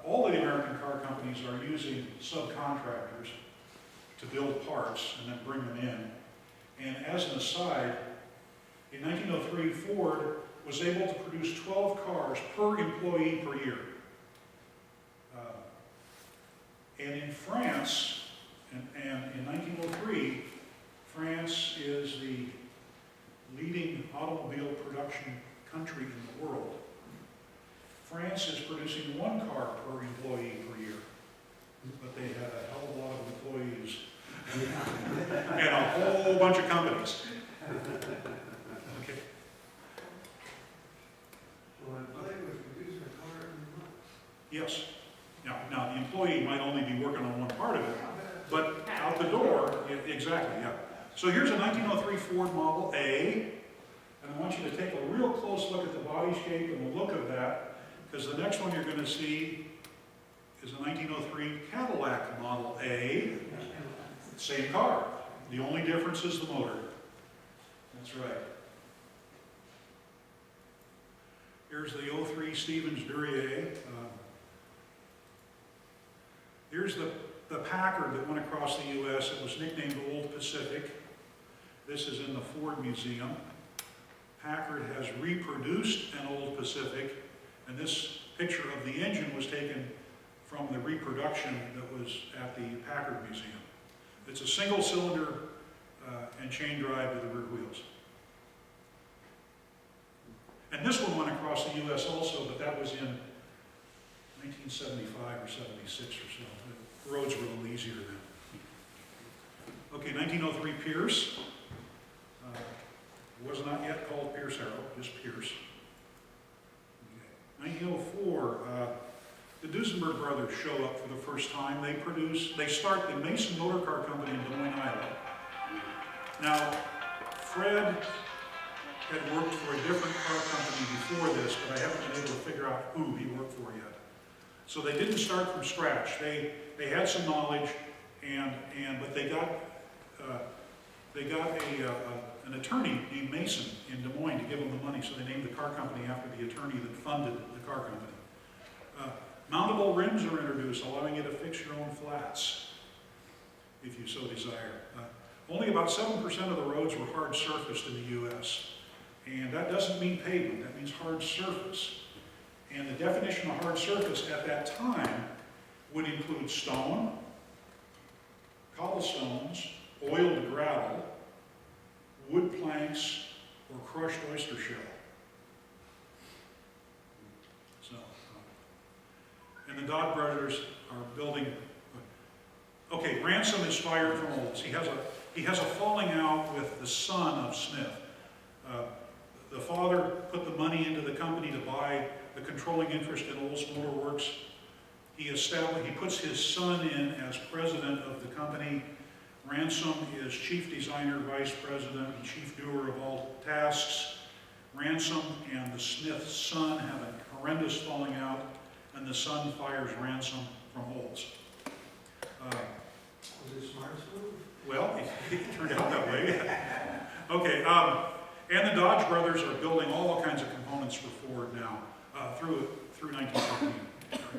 All the American car companies are using subcontractors to build parts and then bring them in. And as an aside, in 1903, Ford was able to produce 12 cars per employee per year. And in France, and in 1903, France is the leading automobile production country in the world. France is producing one car per employee per year, but they have a hell of a lot of employees and a whole bunch of companies. Okay. So when Laine was producing a car every month. Yes. Now the employee might only be working on one part of it, but out the door, exactly, yeah. So here's a 1903 Ford Model A, and I want you to take a real close look at the body shape and the look of that, because the next one you're going to see is a 1903 Cadillac Model A. Same car. The only difference is the motor. That's right. Here's the 03 Stevens Duryea. Here's the Packard that went across the U.S. It was nicknamed Old Pacific. This is in the Ford Museum. Packard has reproduced an Old Pacific, and this picture of the engine was taken from the reproduction that was at the Packard Museum. It's a single cylinder and chain drive with the rear wheels. And this one went across the U.S. also, but that was in 1975 or 76 or so. The roads were a little easier then. Okay, 1903 Pierce. It was not yet called Pierce Arrow, just Pierce. Okay. 1904, the Duesenberg brothers show up for the first time. They start the Mason Motor Car Company in Des Moines, Iowa. Now, Fred had worked for a different car company before this, but I haven't been able to figure out who he worked for yet. So they didn't start from scratch. They had some knowledge, but they got an attorney named Mason in Des Moines to give them the money, so they named the car company after the attorney that funded the car company. Mountable rims are introduced, allowing you to fix your own flats, if you so desire. Only about 7% of the roads were hard surfaced in the U.S., and that doesn't mean pavement, that means hard surface. And the definition of hard surface at that time would include stone, cobblestones, oiled gravel, wood planks, or crushed oyster shell. So, and the the Dodd brothers are building. Okay, Ransom is fired from Olds. He has a falling out with the son of Smith. The father put the money into the company to buy the controlling interest in Olds Motor Works. He puts his son in as president of the company. Ransom is chief designer, vice president, and chief doer of all tasks. Ransom and the Smith son have a horrendous falling out, and the son fires Ransom from Olds. Was it smart move? Well, it turned out that way. Okay, and the Dodge brothers are building all kinds of components for Ford now, through 1915.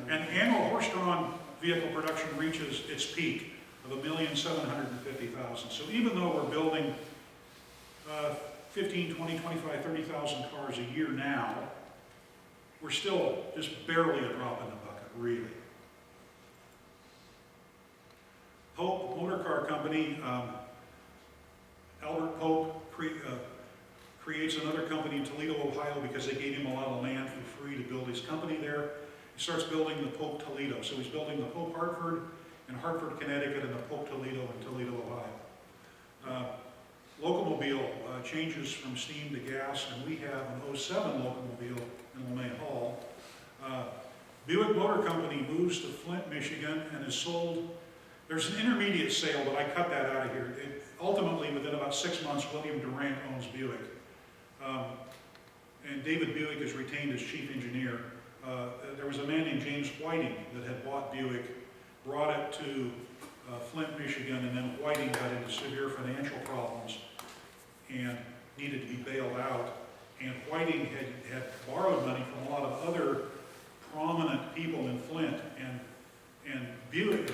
And annual horse-drawn vehicle production reaches its peak of 1,750,000. So even though we're building 15, 20, 25, 30,000 cars a year now, we're still just barely a drop in the bucket, really. Pope Motor Car Company, Albert Pope creates another company in Toledo, Ohio, because they gave him a lot of land for free to build his company there. He starts building the Pope Toledo. So he's building the Pope Hartford in Hartford, Connecticut, and the Pope Toledo in Toledo, Ohio. Locomobile changes from steam to gas, and we have an 07 Locomobile in LeMay Hall. Buick Motor Company moves to Flint, Michigan, and is sold. There's an intermediate sale, but I cut that out of here. Ultimately, within about 6 months, William Durant owns Buick. And David Buick is retained as chief engineer. There was a man named James Whiting that had bought Buick, brought it to Flint, Michigan, and then Whiting got into severe financial problems and needed to be bailed out. And Whiting had borrowed money from a lot of other prominent people in Flint. And Buick,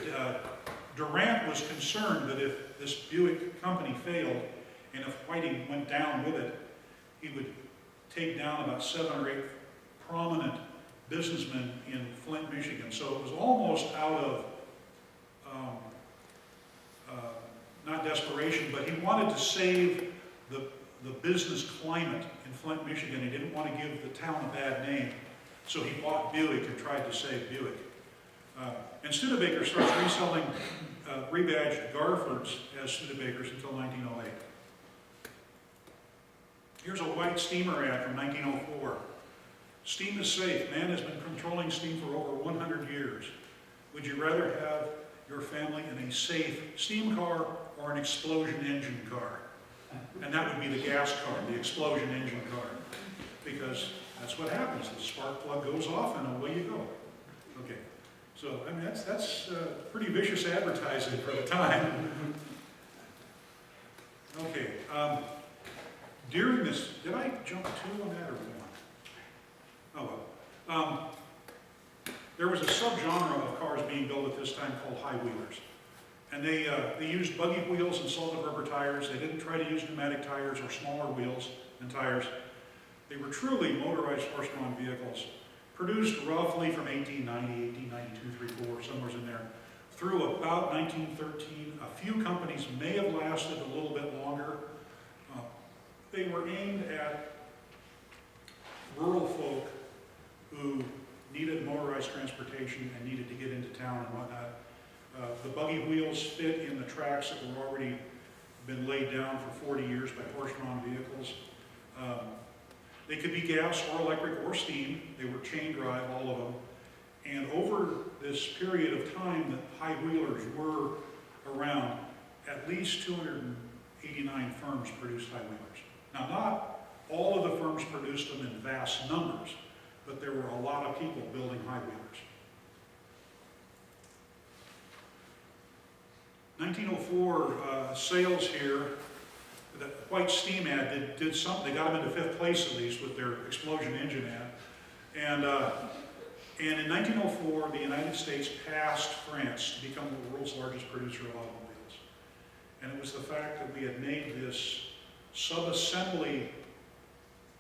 Durant was concerned that if this Buick company failed, and if Whiting went down with it, he would take down about 7 or 8 prominent businessmen in Flint, Michigan. So it was almost out of, not desperation, but he wanted to save the business climate in Flint, Michigan. He didn't want to give the town a bad name. So he bought Buick and tried to save Buick. And Studebaker starts reselling rebadged Garfords as Studebakers until 1908. Here's a white steamer ad from 1904. Steam is safe. Man has been controlling steam for over 100 years. Would you rather have your family in a safe steam car or an explosion engine car? And that would be the gas car, the explosion engine car. Because that's what happens. The spark plug goes off and away you go. Okay. So, I mean, that's pretty vicious advertising for the time. Okay. During this, did I jump 2 on that or 1? Oh well. There was a subgenre of cars being built at this time called high wheelers. And they used buggy wheels and solid rubber tires. They didn't try to use pneumatic tires or smaller wheels and tires. They were truly motorized horse-drawn vehicles, produced roughly from 1890, 1892, 3, 4, somewhere in there, through about 1913. A few companies may have lasted a little bit longer. They were aimed at rural folk who needed motorized transportation and needed to get into town and whatnot. The buggy wheels fit in the tracks that were already been laid down for 40 years by horse-drawn vehicles. They could be gas or electric or steam. They were chain drive, all of them. And over this period of time that high wheelers were around, at least 289 firms produced high wheelers. Now, not all of the firms produced them in vast numbers, but there were a lot of people building high wheelers. 1904 sales here, the white steam ad did something. They got them into 5th place at least with their explosion engine ad. And in 1904, the United States passed France to become the world's largest producer of automobiles. And it was the fact that we had made this sub-assembly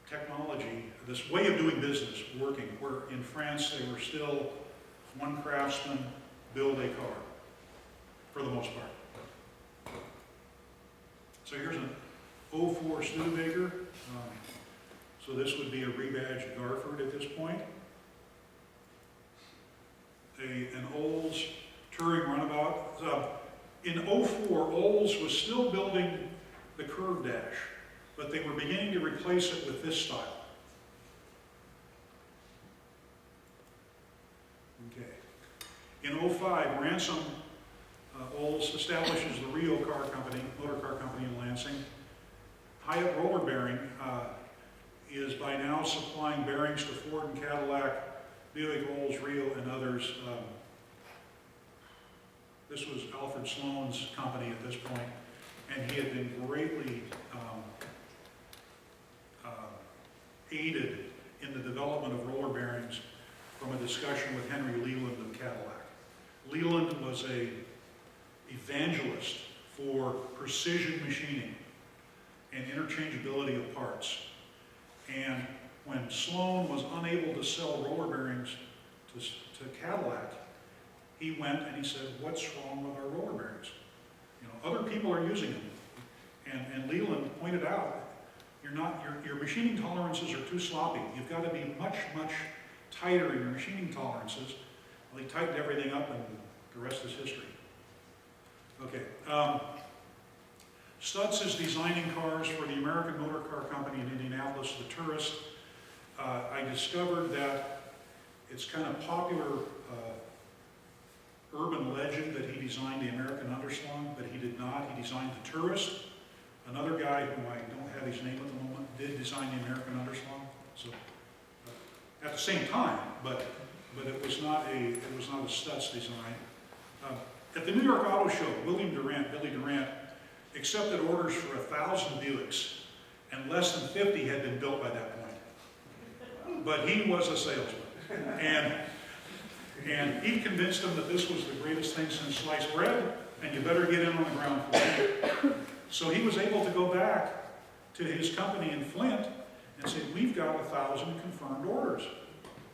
technology, this way of doing business working, where in France they were still one craftsman build a car, for the most part. So here's an 04 Studebaker. So this would be a rebadged Garford at this point. an Olds touring runabout. In '04, Olds was still building the curve dash, but they were beginning to replace it with this style. Okay. In '05, Ransom Olds establishes the Rio Car Company, motor car company in Lansing. Hyatt Roller Bearing is by now supplying bearings to Ford and Cadillac, Buick, Olds, Rio, and others. This was Alfred Sloan's company at this point, and he had been greatly aided in the development of roller bearings from a discussion with Henry Leland of Cadillac. Leland was an evangelist for precision machining and interchangeability of parts. And when Sloan was unable to sell roller bearings to Cadillac, he went and he said, "What's wrong with our roller bearings? You know, other people are using them." And Leland pointed out, your machining tolerances are too sloppy. You've got to be much, much tighter in your machining tolerances. Well, he tightened everything up, and the rest is history. Okay. Stutz is designing cars for the American Motor Car Company in Indianapolis, the Tourist. I discovered that it's kind of popular urban legend that he designed the American Underslung, but he did not. He designed the Tourist. Another guy, whom I don't have his name at the moment, did design the American Underslung. So at the same time, but it was not a Stutz design. At the New York Auto Show, Billy Durant, accepted orders for 1,000 Buicks, and less than 50 had been built by that point. But he was a salesman, and he convinced them that this was the greatest thing since sliced bread, and you better get in on the ground floor. So he was able to go back to his company in Flint and say, "We've got 1,000 confirmed orders.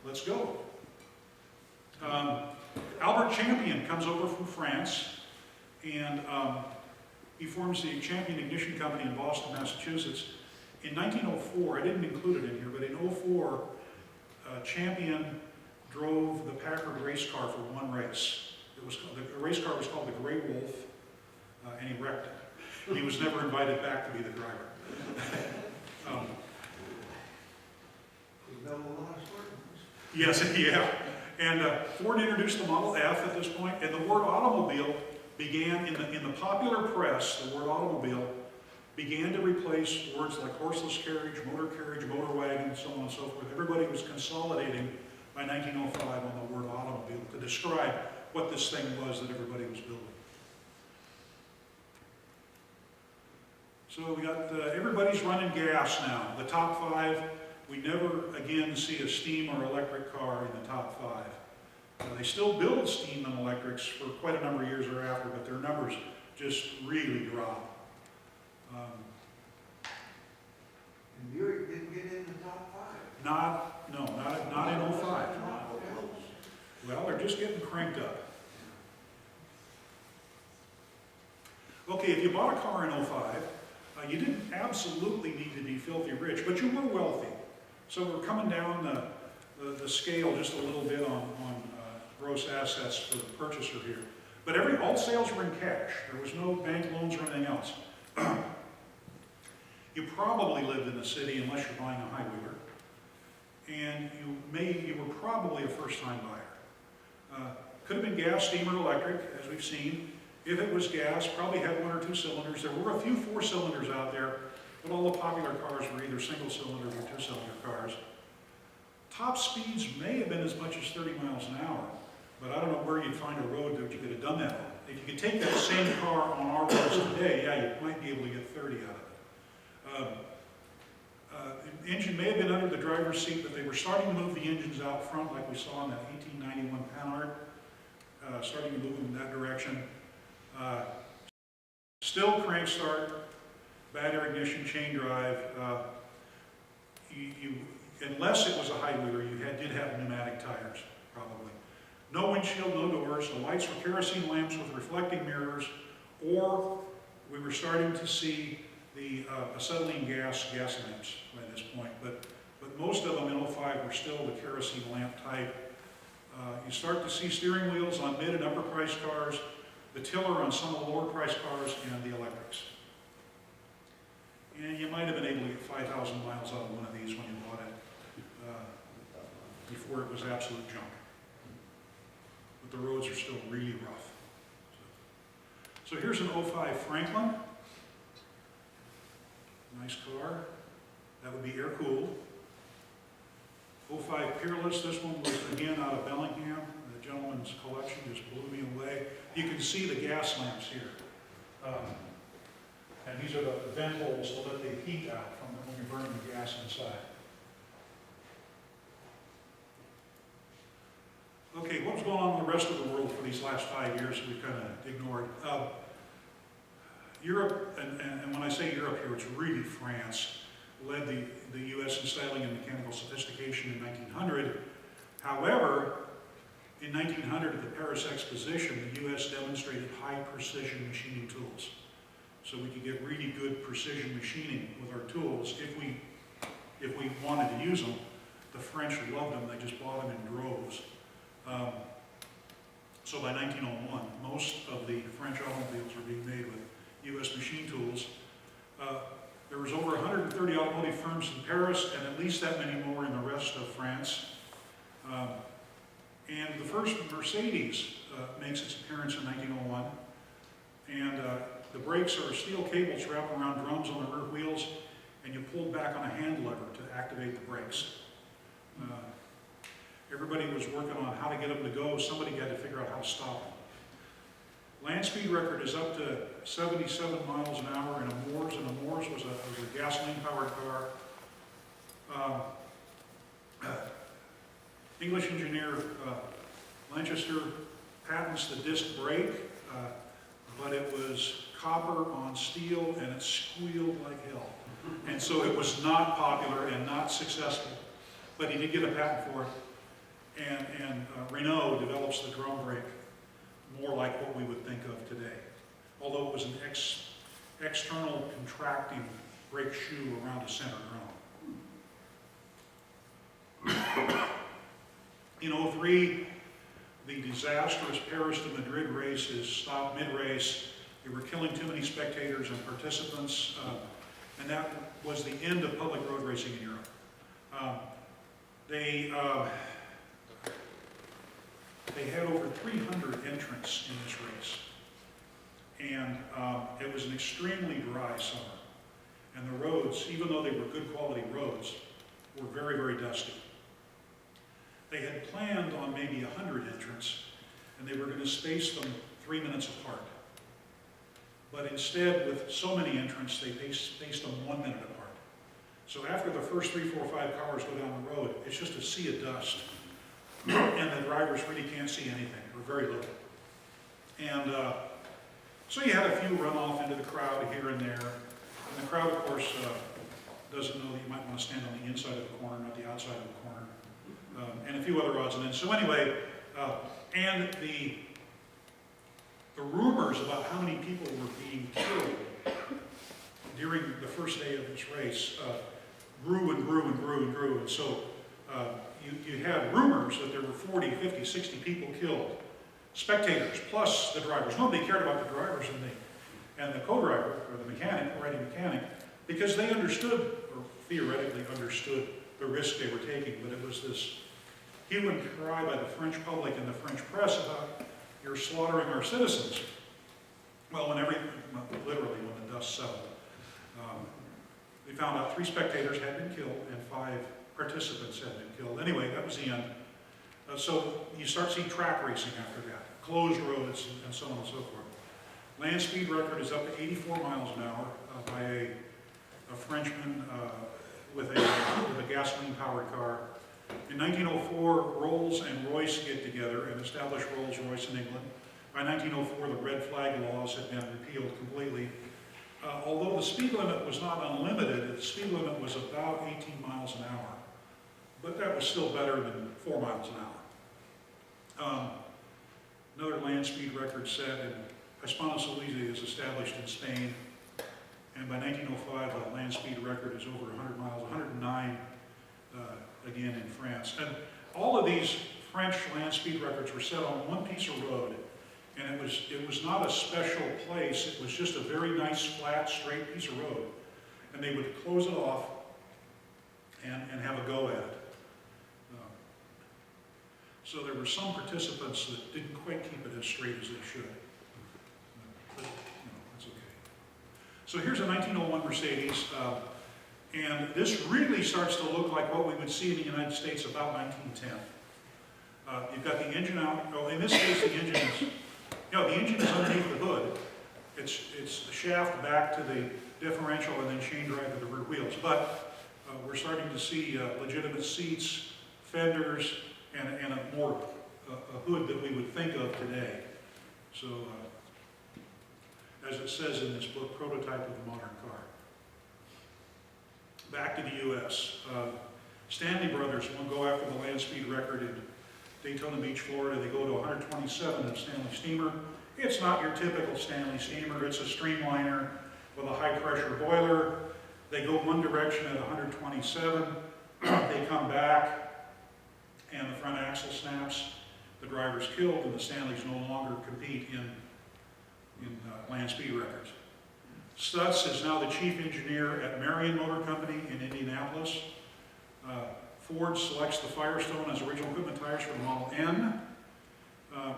Let's go." Albert Champion comes over from France, and he forms the Champion Ignition Company in Boston, Massachusetts. In 1904, I didn't include it in here, but in '04, Champion drove the Packard race car for one race. The race car was called the Gray Wolf, and he wrecked it. He was never invited back to be the driver. Yes, yeah. And Ford introduced the Model F at this point, and the word automobile began in the popular press. The word automobile began to replace words like horseless carriage, motor wagon, so on and so forth. Everybody was consolidating by 1905 on the word automobile to describe what this thing was that everybody was building. So we got everybody's running gas now. The top 5, we never again see a steam or electric car in the top 5. They still build steam and electrics for quite a number of years thereafter, but their numbers just really drop. And Buick didn't get in the top 5. Not in '05. Well, they're just getting cranked up. Okay, if you bought a car in '05, you didn't absolutely need to be filthy rich, but you were wealthy. So we're coming down the scale just a little bit on gross assets for the purchaser here. But all sales were in cash. There was no bank loans or anything else. You probably lived in the city unless you're buying a high-wheeler. And you were probably a first-time buyer. Could have been gas, steam, or electric, as we've seen. If it was gas, probably had 1 or 2 cylinders. There were a few 4-cylinders out there, but all the popular cars were either single-cylinder or 2-cylinder cars. Top speeds may have been as much as 30 miles an hour, but I don't know where you'd find a road that you could have done that on. If you could take that same car on our roads today, yeah, you might be able to get 30 out of it. The engine may have been under the driver's seat, but they were starting to move the engines out front like we saw in that 1891 Panhard, starting to move them in that direction. Still crank start, bad air ignition, chain drive. Unless it was a high-wheeler, you did have pneumatic tires, probably. No windshield, no doors. The lights were kerosene lamps with reflecting mirrors, or we were starting to see the acetylene gas lamps by this point. But most of them in '05 were still the kerosene lamp type. You start to see steering wheels on mid and upper price cars, the tiller on some of the lower price cars, and the electrics. And you might have been able to get 5,000 miles out of one of these when you bought it, before it was absolute junk. But the roads are still really rough. So here's an '05 Franklin. Nice car. That would be air-cooled. '05 Peerless, this one was again out of Bellingham. The gentleman's collection just blew me away. You can see the gas lamps here. And these are the vent holes to let the heat out from when you're burning the gas inside. Okay, what was going on in the rest of the world for these last 5 years that we've kind of ignored? Europe, and when I say Europe here, it's really France, led the U.S. in styling and mechanical sophistication in 1900. However, in 1900 at the Paris Exposition, the U.S. demonstrated high precision machining tools. So we could get really good precision machining with our tools if we wanted to use them. The French loved them, they just bought them in droves. So by 1901, most of the French automobiles were being made with U.S. machine tools. There was over 130 automotive firms in Paris and at least that many more in the rest of France. And the first Mercedes makes its appearance in 1901. And the brakes are steel cables wrapped around drums on the rear wheels, and you pull back on a hand lever to activate the brakes. Everybody was working on how to get them to go. Somebody had to figure out how to stop them. Land speed record is up to 77 miles an hour in a Moors, and a Moors was a gasoline-powered car. English engineer Lanchester patents the disc brake, but it was copper on steel, and it squealed like hell. And so it was not popular and not successful, but he did get a patent for it. And Renault develops the drum brake, more like what we would think of today. Although it was an external contracting brake shoe around a center drum. In '03, the disastrous Paris to Madrid races stopped mid-race. They were killing too many spectators and participants, and that was the end of public road racing in Europe. They had over 300 entrants in this race, and it was an extremely dry summer. And the roads, even though they were good quality roads, were very, very dusty. They had planned on maybe 100 entrants, and they were going to space them 3 minutes apart. But instead, with so many entrants, they spaced them 1 minute apart. So after the first 3, 4, 5 cars go down the road, it's just a sea of dust. And the drivers really can't see anything, or very little. And so you had a few run off into the crowd here and there. And the crowd, of course, doesn't know that you might want to stand on the inside of the corner, not the outside of the corner. And a few other odds and ends. So anyway, and the rumors about how many people were being killed during the first day of this race grew and grew and grew and grew. And so you had rumors that there were 40, 50, 60 people killed. Spectators, plus the drivers. Nobody cared about the drivers and the co-driver, or the mechanic, the riding mechanic, because they understood, or theoretically understood, the risk they were taking. But it was this hue and cry by the French public and the French press about, you're slaughtering our citizens. Well, literally when the dust settled, they found out 3 spectators had been killed and 5 participants had been killed. Anyway, that was the end. So you start seeing track racing after that, closed roads and so on and so forth. Land speed record is up to 84 miles an hour by a Frenchman with a gasoline-powered car. In 1904, Rolls and Royce get together and establish Rolls-Royce in England. By 1904, the red flag laws had been repealed completely. Although the speed limit was not unlimited, the speed limit was about 18 miles an hour. But that was still better than 4 miles an hour. Another land speed record set in Hispano-Suiza is established in Spain. And by 1905, the land speed record is over 100 miles, 109 again in France. And all of these French land speed records were set on one piece of road, and it was not a special place. It was just a very nice, flat, straight piece of road, and they would close it off and have a go at it. So there were some participants that didn't quite keep it as straight as they should. But, that's okay. So here's a 1901 Mercedes, and this really starts to look like what we would see in the United States about 1910. You've got the engine out. Oh, in this case, the engine is, the engine is underneath the hood. It's the shaft back to the differential and then chain drive to the rear wheels. But we're starting to see legitimate seats, fenders, and a hood that we would think of today. So, as it says in this book, prototype of the modern car. Back to the U.S. Stanley Brothers will go after the land speed record in Daytona Beach, Florida. They go to 127 in a Stanley steamer. It's not your typical Stanley steamer. It's a streamliner with a high-pressure boiler. They go one direction at 127. They come back, and the front axle snaps. The driver's killed, and the Stanleys no longer compete in land speed records. Stutz is now the chief engineer at Marymount Motor Company in Indianapolis. Ford selects the Firestone as original equipment tires for the Model N.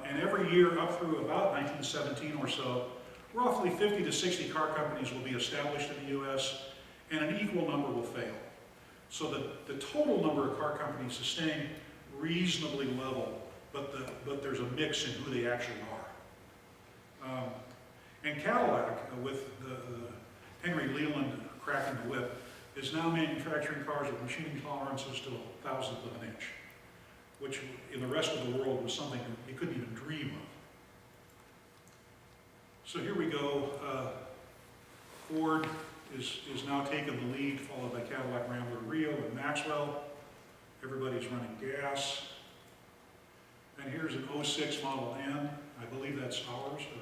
And every year up through about 1917 or so, roughly 50 to 60 car companies will be established in the U.S., and an equal number will fail. So the total number of car companies is staying reasonably level, but there's a mix in who they actually are. And Cadillac, with the Henry Leland cracking the whip, is now manufacturing cars with machining tolerances to 1/1000th of an inch, which in the rest of the world was something you couldn't even dream of. So here we go. Ford is now taking the lead, followed by Cadillac, Rambler, Rio, and Maxwell. Everybody's running gas. And here's an 06 Model N. I believe that's ours, or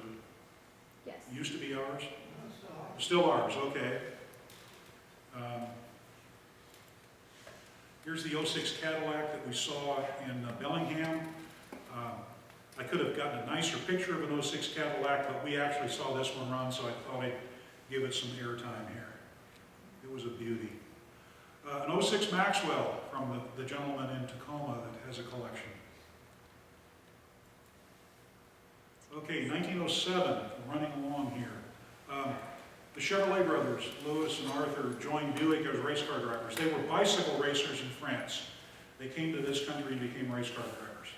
Yes. used to be ours. Still ours, okay. Here's the 06 Cadillac that we saw in Bellingham. I could have gotten a nicer picture of an 06 Cadillac, but we actually saw this one run, so I thought I'd give it some airtime here. It was a beauty. An 06 Maxwell from the gentleman in Tacoma that has a collection. Okay, 1907, running along here. The Chevrolet brothers, Louis and Arthur, joined Buick as race car drivers. They were bicycle racers in France. They came to this country and became race car drivers.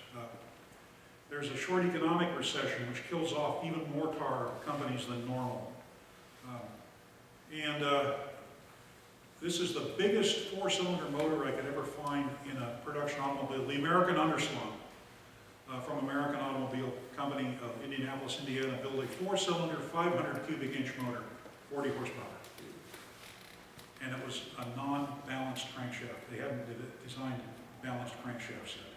There's a short economic recession which kills off even more car companies than normal. This is the biggest four-cylinder motor I could ever find in a production automobile, the American Underslung. From American Automobile Company of Indianapolis, Indiana, built a four-cylinder, 500 cubic inch motor, 40 horsepower. And it was a non-balanced crankshaft. They hadn't designed balanced crankshafts yet.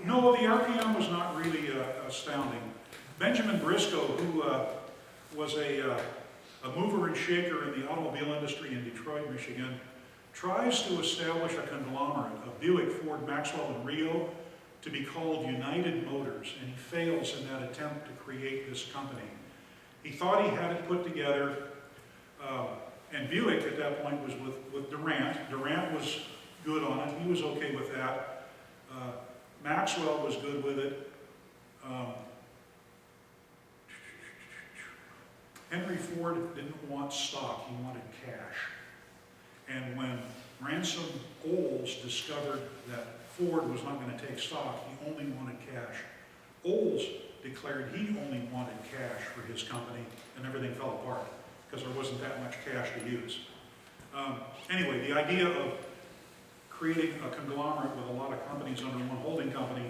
No, the RPM was not really astounding. Benjamin Briscoe, who was a mover and shaker in the automobile industry in Detroit, Michigan, tries to establish a conglomerate of Buick, Ford, Maxwell, and Rio to be called United Motors, and he fails in that attempt to create this company. He thought he had it put together, and Buick at that point was with Durant. Durant was good on it. He was okay with that. Maxwell was good with it. Henry Ford didn't want stock, he wanted cash. And when Ransom Olds discovered that Ford was not going to take stock, he only wanted cash. Olds declared he only wanted cash for his company, and everything fell apart because there wasn't that much cash to use. Anyway, the idea of creating a conglomerate with a lot of companies under one holding company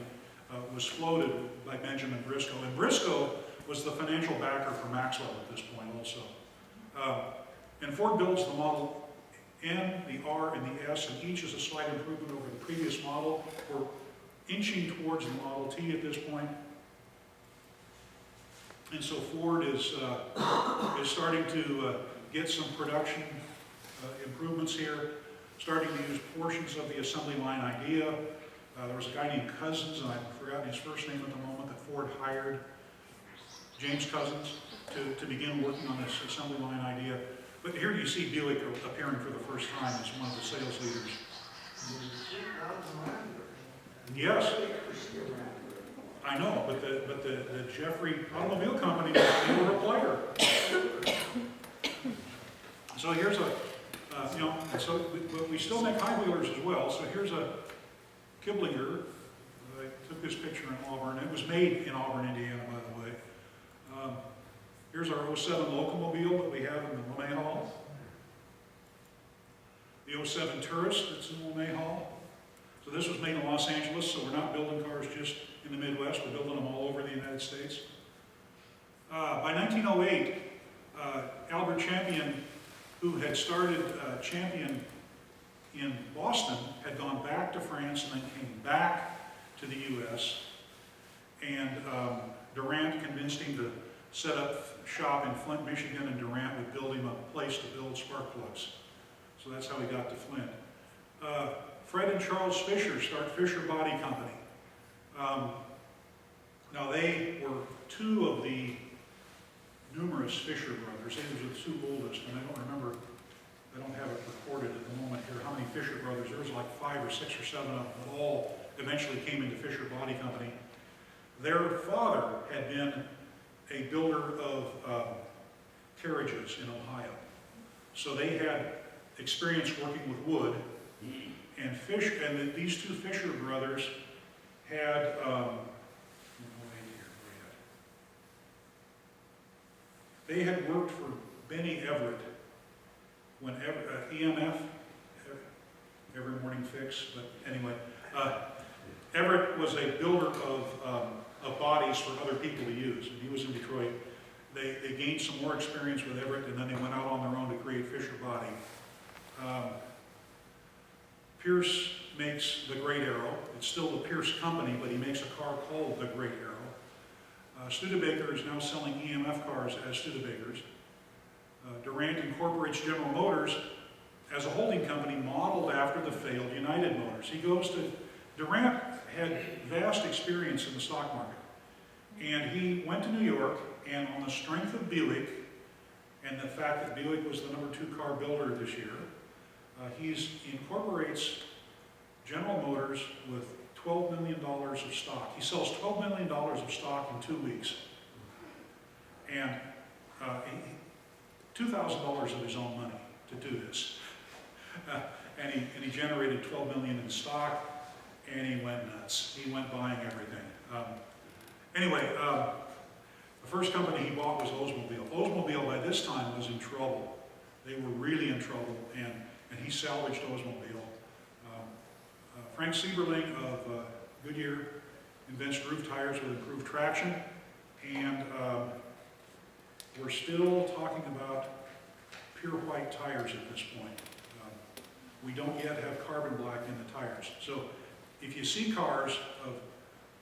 was floated by Benjamin Briscoe. And Briscoe was the financial backer for Maxwell at this point also. And Ford builds the Model N, the R, and the S, and each is a slight improvement over the previous model. We're inching towards the Model T at this point. And so Ford is starting to get some production improvements here. starting to use portions of the assembly line idea. There was a guy named Cousins, and I've forgotten his first name at the moment, that Ford hired, James Cousins, to begin working on this assembly line idea. But here you see Buick appearing for the first time as one of the sales leaders. Yes, I know, but the Jeffrey Automobile Company, they were a player. So here's a, so we still make high wheelers as well. So here's a Kiblinger. I took this picture in Auburn. It was made in Auburn, Indiana, by the way. Here's our 07 Locomobile that we have in the LeMay Hall. The 07 Tourist that's in the LeMay Hall. So this was made in Los Angeles, so we're not building cars just in the Midwest, we're building them all over the United States. By 1908, Albert Champion, who had started Champion in Boston, had gone back to France and then came back to the US. And Durant convinced him to set up shop in Flint, Michigan, and Durant would build him a place to build spark plugs. So that's how he got to Flint. Fred and Charles Fisher start Fisher Body Company. Now they were two of the numerous Fisher brothers. They were the two oldest, and I don't remember, I don't have it recorded at the moment here, how many Fisher brothers. There was like 5 or 6 or 7 of them that all eventually came into Fisher Body Company. Their father had been a builder of carriages in Ohio. So they had experience working with wood, and these two Fisher brothers had, they had worked for Benny Everett when EMF, Every Morning Fix, but anyway, Everett was a builder of bodies for other people to use, and he was in Detroit. They gained some more experience with Everett, and then they went out on their own to create Fisher Body. Pierce makes the Great Arrow. It's still the Pierce Company, but he makes a car called the Great Arrow. Studebaker is now selling EMF cars as Studebakers. Durant incorporates General Motors as a holding company modeled after the failed United Motors. Durant had vast experience in the stock market. And he went to New York, and on the strength of Buick, and the fact that Buick was the #2 car builder this year, he incorporates General Motors with $12 million of stock. He sells $12 million of stock in 2 weeks. And $2,000 of his own money to do this. And he generated $12 million in stock, and he went nuts. He went buying everything. The first company he bought was Oldsmobile. Oldsmobile by this time was in trouble. They were really in trouble, and he salvaged Oldsmobile. Frank Sieberling of Goodyear invents roof tires with improved traction, and we're still talking about pure white tires at this point. We don't yet have carbon black in the tires. So if you see cars of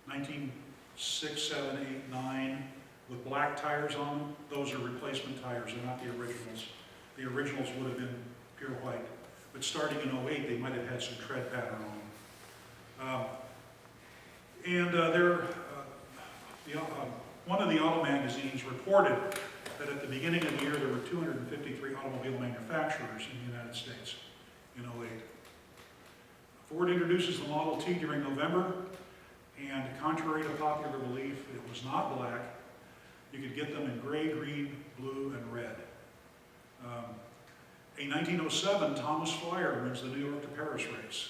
1906, 7, 8, 9 with black tires on them, those are replacement tires. They're not the originals. The originals would have been pure white. But starting in 08, they might have had some tread pattern on them. One of the auto magazines reported that at the beginning of the year there were 253 automobile manufacturers in the United States in 08. Ford introduces the Model T during November, and contrary to popular belief, it was not black. You could get them in gray, green, blue, and red. A 1907 Thomas Flyer wins the New York to Paris race.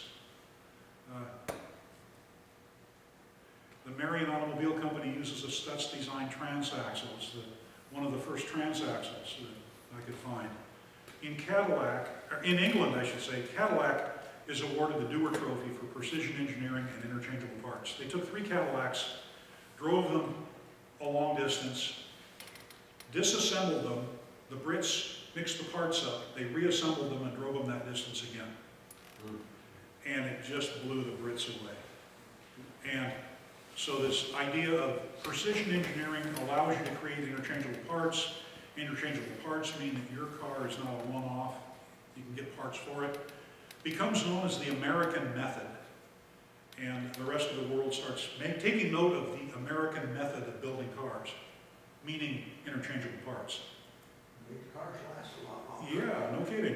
The Marymount Automobile Company uses a Stutz design transaxle. It's one of the first transaxles that I could find. In England, I should say, Cadillac is awarded the Dewar Trophy for precision engineering and interchangeable parts. They took 3 Cadillacs, drove them a long distance, disassembled them. The Brits mixed the parts up. They reassembled them and drove them that distance again. And it just blew the Brits away. And so this idea of precision engineering allows you to create interchangeable parts. Interchangeable parts mean that your car is not a one-off. You can get parts for it. becomes known as the American method. And the rest of the world starts taking note of the American method of building cars, meaning interchangeable parts. Make cars last a lot longer. Yeah, no kidding.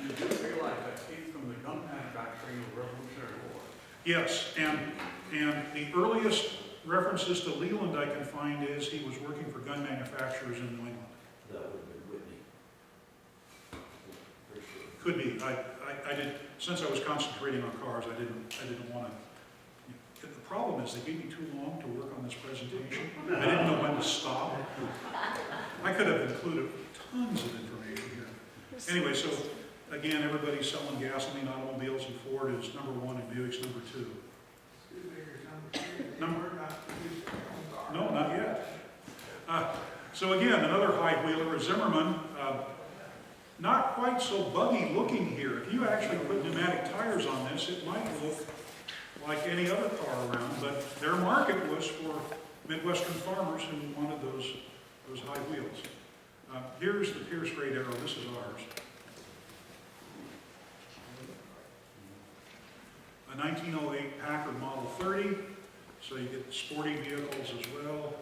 You do realize that came from the gun manufacturing of the Revolutionary War. Yes, and the earliest references to Leland I can find is he was working for gun manufacturers in New England. That would have been Whitney. For sure. Could be. I did, since I was concentrating on cars, I didn't want to. The problem is they gave me too long to work on this presentation. I didn't know when to stop. I could have included tons of information here. Anyway, so again, everybody's selling gasoline automobiles, and Ford is number 1 and Buick's number 2. Number? No, not yet. So again, another high wheeler, a Zimmerman. Not quite so buggy looking here. If you actually put pneumatic tires on this, it might look like any other car around, but their market was for Midwestern farmers who wanted those high wheels. Here's the Pierce Great Arrow. This is ours. A 1908 Packard Model 30, so you get sporty vehicles as well.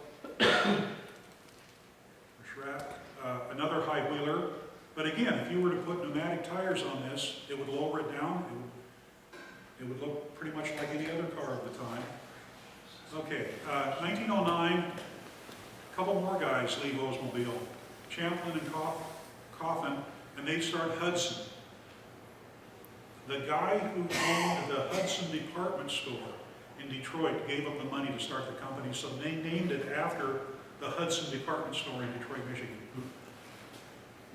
Another high wheeler. But again, if you were to put pneumatic tires on this, it would lower it down. It would look pretty much like any other car of the time. Okay, 1909, a couple more guys leave Oldsmobile. Champlin and Coffin, and they start Hudson. The guy who owned the Hudson department store in Detroit gave up the money to start the company, so they named it after the Hudson department store in Detroit, Michigan.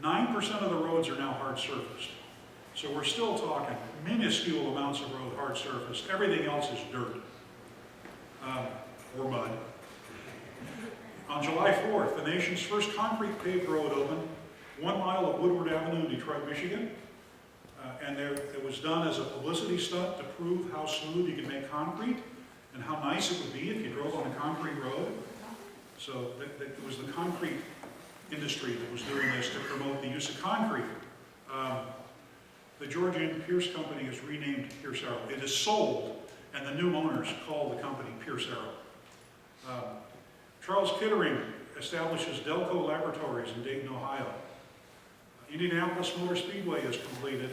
9% of the roads are now hard surfaced. So we're still talking minuscule amounts of road hard surfaced. Everything else is dirt or mud. On July 4th, the nation's first concrete paved road opened, 1 mile of Woodward Avenue in Detroit, Michigan. And it was done as a publicity stunt to prove how smooth you could make concrete and how nice it would be if you drove on a concrete road. So it was the concrete industry that was doing this to promote the use of concrete. The George N. Pierce Company is renamed Pierce Arrow. It is sold, and the new owners call the company Pierce Arrow. Charles Kittering establishes Delco Laboratories in Dayton, Ohio. Indianapolis Motor Speedway is completed,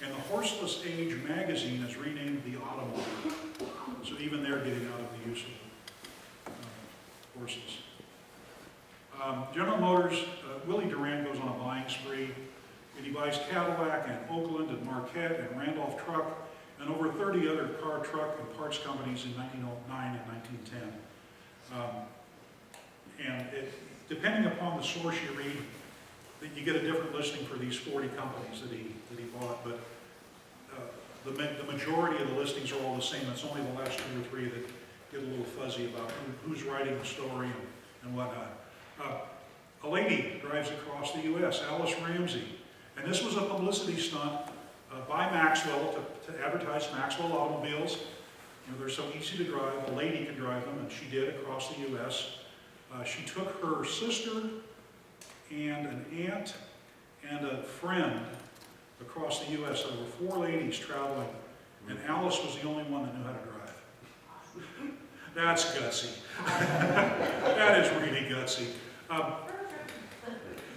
and the Horseless Age magazine is renamed The Automobile. So even they're getting out of the use of horses. General Motors, Willie Durant goes on a buying spree, and he buys Cadillac and Oakland and Marquette and Randolph Truck and over 30 other car, truck, and parts companies in 1909 and 1910. Depending upon the source you read, you get a different listing for these 40 companies that he bought, but the majority of the listings are all the same. It's only the last 2 or 3 that get a little fuzzy about who's writing the story and whatnot. A lady drives across the U.S., Alice Ramsey, and this was a publicity stunt by Maxwell to advertise Maxwell automobiles. You know, they're so easy to drive, a lady can drive them, and she did across the U.S. She took her sister and an aunt and a friend across the U.S. There were 4 ladies traveling, and Alice was the only one that knew how to drive. That's gutsy. That is really gutsy.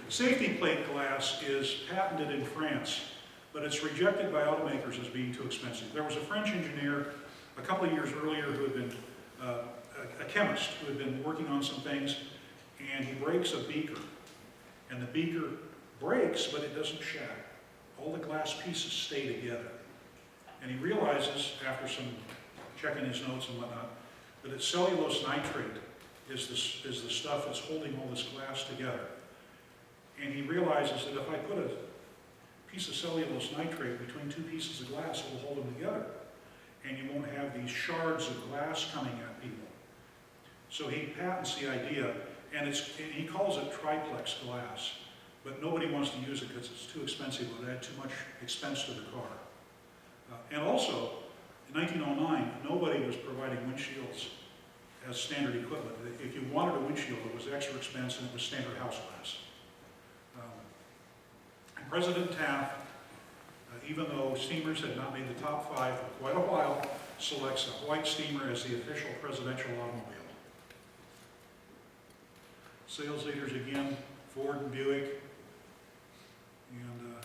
Safety plate glass is patented in France, but it's rejected by automakers as being too expensive. There was a French engineer a couple of years earlier who had been a chemist who had been working on some things, and he breaks a beaker. And the beaker breaks, but it doesn't shatter. All the glass pieces stay together. And he realizes, after some checking his notes and whatnot, that it's cellulose nitrate is the stuff that's holding all this glass together. And he realizes that if I put a piece of cellulose nitrate between 2 pieces of glass, it will hold them together. And you won't have these shards of glass coming at people. So he patents the idea, and he calls it triplex glass. But nobody wants to use it because it's too expensive. It would add too much expense to the car. And also, in 1909, nobody was providing windshields as standard equipment. If you wanted a windshield, it was extra expense, and it was standard house glass. And President Taft, even though steamers had not made the top 5 for quite a while, selects a white steamer as the official presidential automobile. Sales leaders again, Ford and Buick. And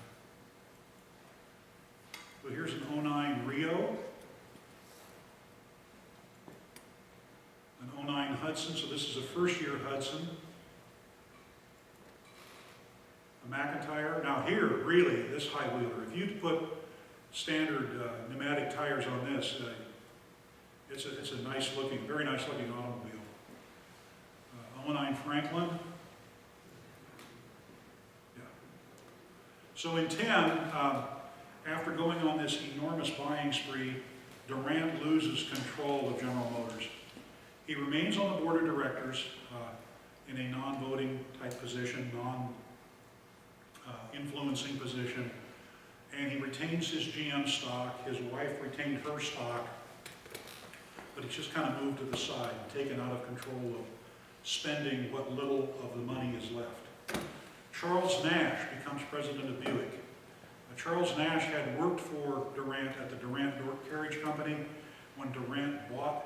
so here's an 09 Rio, an 09 Hudson, so this is a first-year Hudson. A McIntyre. Now here, really, this high wheeler, if you put standard pneumatic tires on this, it's a nice looking, very nice looking automobile. 09 Franklin. Yeah. So in 10, after going on this enormous buying spree, Durant loses control of General Motors. He remains on the board of directors in a non-voting type position, non-influencing position, and he retains his GM stock. His wife retained her stock, but he's just kind of moved to the side, taken out of control of spending what little of the money is left. Charles Nash becomes president of Buick. Charles Nash had worked for Durant at the Durant Carriage Company. When Durant bought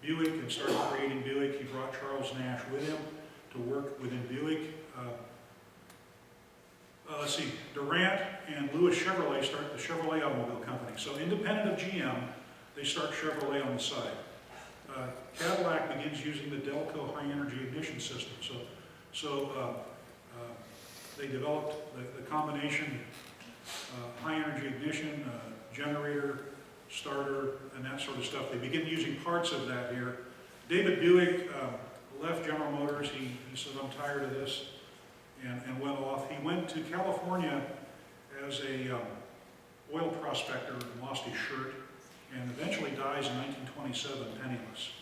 Buick and started creating Buick, he brought Charles Nash with him to work within Buick. Let's see, Durant and Lewis Chevrolet start the Chevrolet Automobile Company. So independent of GM, they start Chevrolet on the side. Cadillac begins using the Delco high energy ignition system. So they developed the combination high energy ignition, generator, starter, and that sort of stuff. They begin using parts of that here. David Buick left General Motors. He said, I'm tired of this, and went off. He went to California as a oil prospector and lost his shirt, and eventually dies in 1927 penniless.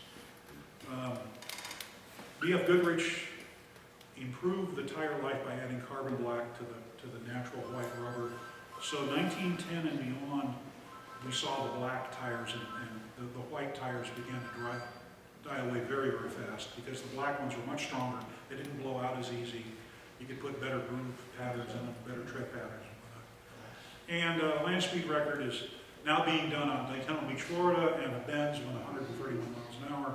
B.F. Goodrich improved the tire life by adding carbon black to the natural white rubber. So 1910 and beyond, we saw the black tires, and the white tires began to die away very, very fast because the black ones were much stronger. They didn't blow out as easy. You could put better groove patterns in them, better tread patterns. And land speed record is now being done on Daytona Beach, Florida, and a Benz with 131 miles an hour.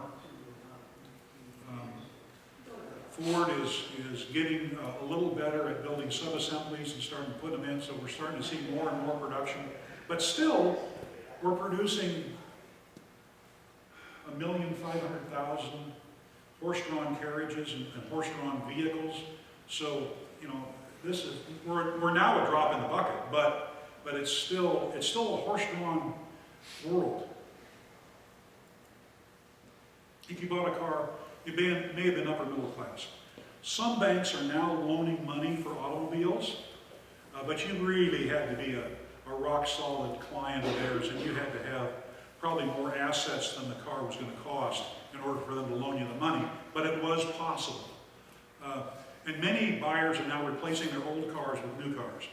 Ford is getting a little better at building sub-assemblies and starting to put them in, so we're starting to see more and more production. But still, we're producing 1,500,000 horse-drawn carriages and horse-drawn vehicles. So, you know, this is we're now a drop in the bucket, but it's still a horse-drawn world. If you bought a car, you may have been upper middle class. Some banks are now loaning money for automobiles, but you really had to be a rock-solid client of theirs, and you had to have probably more assets than the car was going to cost in order for them to loan you the money, but it was possible. And many buyers are now replacing their old cars with new cars.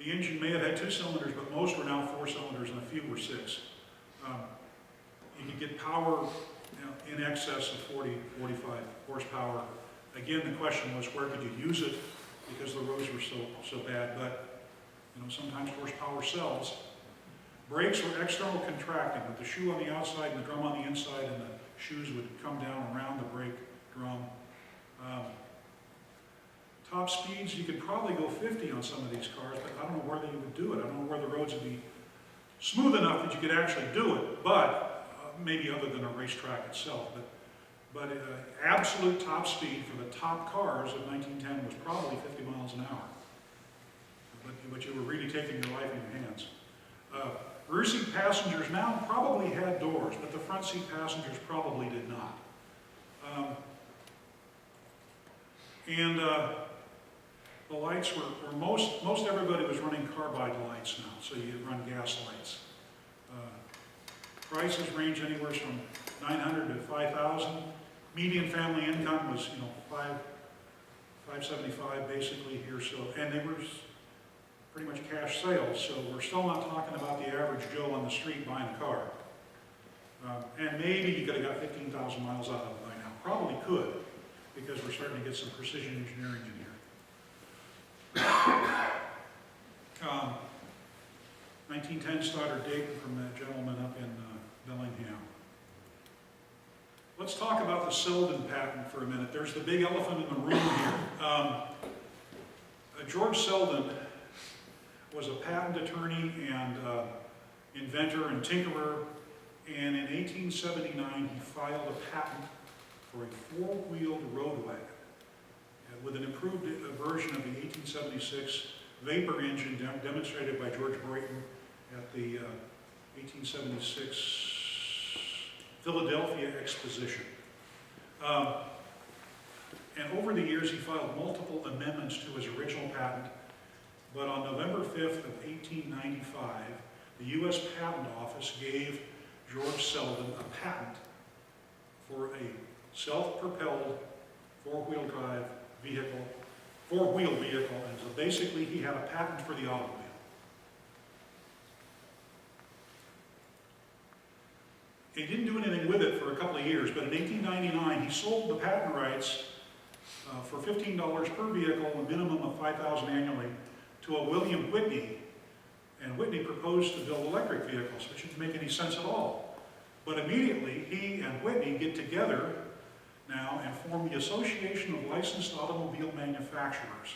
The engine may have had 2 cylinders, but most were now 4 cylinders, and a few were 6. You could get power in excess of 40, 45 horsepower. Again, the question was, where could you use it? Because the roads were so bad, but you know, sometimes horsepower sells. Brakes were external contracting, with the shoe on the outside and the drum on the inside, and the shoes would come down around the brake drum. Top speeds, you could probably go 50 on some of these cars, but I don't know where they would do it. I don't know where the roads would be smooth enough that you could actually do it, but maybe other than a racetrack itself. But absolute top speed for the top cars of 1910 was probably 50 miles an hour. But you were really taking your life in your hands. Rear seat passengers now probably had doors, but the front seat passengers probably did not. The lights were most everybody was running carbide lights now, so you run gas lights. Prices range anywhere from $900 to $5,000. Median family income was, $575 basically here. So, and they were pretty much cash sales. So we're still not talking about the average Joe on the street buying a car. And maybe you could have got 15,000 miles out of it by now. Probably could, because we're starting to get some precision engineering in here. 1910 Stoddard Dayton from that gentleman up in Bellingham. Let's talk about the Selden patent for a minute. There's the big elephant in the room here. George Selden was a patent attorney and inventor and tinkerer, and in 1879 he filed a patent for a four-wheeled road wagon with an improved version of the 1876 vapor engine demonstrated by George Brayton at the 1876 Philadelphia Exposition. And over the years he filed multiple amendments to his original patent, but on November 5th of 1895, the U.S. Patent Office gave George Selden a patent for a self-propelled four-wheel drive vehicle, four-wheel vehicle, and so basically he had a patent for the automobile. He didn't do anything with it for a couple of years, but in 1899 he sold the patent rights for $15 per vehicle, a minimum of $5,000 annually, to a William Whitney, and Whitney proposed to build electric vehicles, which didn't make any sense at all. But immediately he and Whitney get together now and form the Association of Licensed Automobile Manufacturers.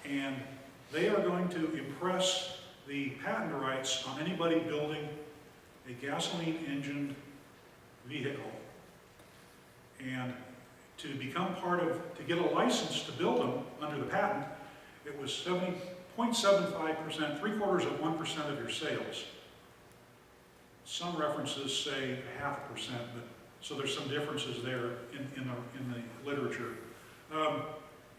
And they are going to impress the patent rights on anybody building a gasoline-engined vehicle. And to become part of, to get a license to build them under the patent, it was 0.75%, 0.75% of your sales. Some references say 0.5%, but so there's some differences there in the literature. And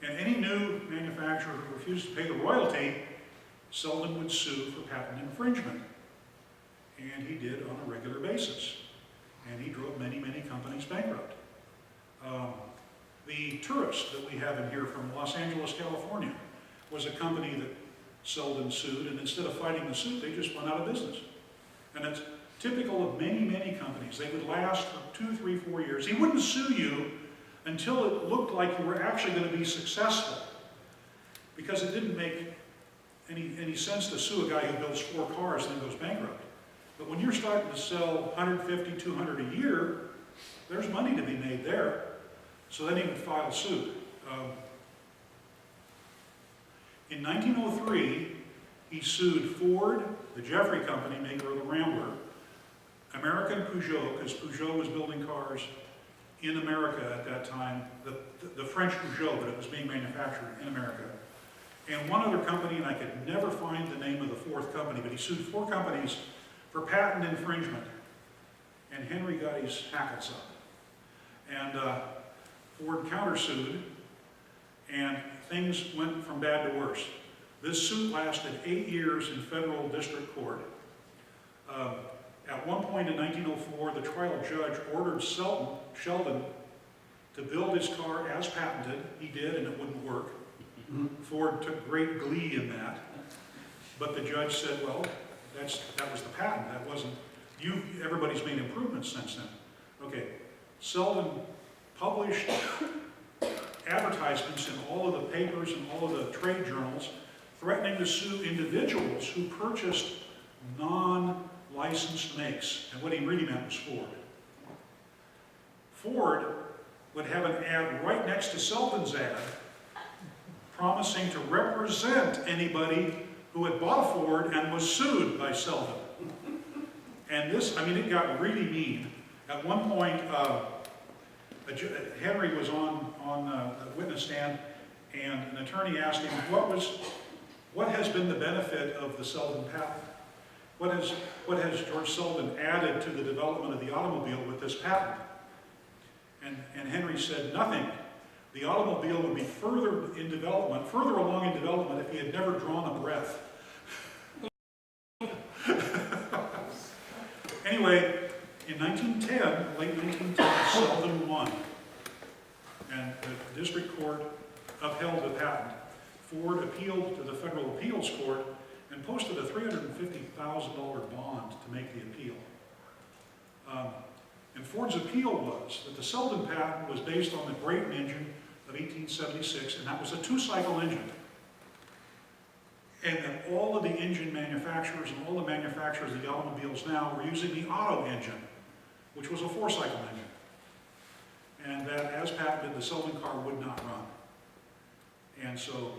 any new manufacturer who refused to pay the royalty, Selden would sue for patent infringement. And he did on a regular basis. And he drove many, many companies bankrupt. The Tourist that we have in here from Los Angeles, California, was a company that Selden sued, and instead of fighting the suit, they just went out of business. And it's typical of many, many companies. They would last for 2, 3, 4 years. He wouldn't sue you until it looked like you were actually going to be successful, because it didn't make any sense to sue a guy who builds 4 cars and then goes bankrupt. But when you're starting to sell 150, 200 a year, there's money to be made there. So then he would file suit. In 1903, he sued Ford, the Jeffrey Company, maker of the Rambler, American Peugeot, because Peugeot was building cars in America at that time, the French Peugeot, but it was being manufactured in America, and one other company, and I could never find the name of the 4th company, but he sued 4 companies for patent infringement, and Henry got his hackles up. And Ford countersued, and things went from bad to worse. This suit lasted 8 years in federal district court. At one point in 1904, the trial judge ordered Sheldon to build his car as patented. He did, and it wouldn't work. Ford took great glee in that. But the judge said, well, that was the patent. That wasn't, everybody's made improvements since then. Okay, Selden published advertisements in all of the papers and all of the trade journals threatening to sue individuals who purchased non-licensed makes. And what he really meant was Ford. Ford would have an ad right next to Selden's ad promising to represent anybody who had bought a Ford and was sued by Selden. And this, I mean, it got really mean. At one point, Henry was on the witness stand, and an attorney asked him, what has been the benefit of the Selden patent? What has George Selden added to the development of the automobile with this patent? And Henry said, nothing. The automobile would be further along in development if he had never drawn a breath. Anyway, in 1910, late 1910, Selden won. And the district court upheld the patent. Ford appealed to the Federal Appeals Court and posted a $350,000 bond to make the appeal. And Ford's appeal was that the Selden patent was based on the Brayton engine of 1876, and that was a 2-cycle engine. And then all of the engine manufacturers and all the manufacturers of the automobiles now were using the Otto engine, which was a four-cycle engine. And that, as patented, the Selden car would not run. And so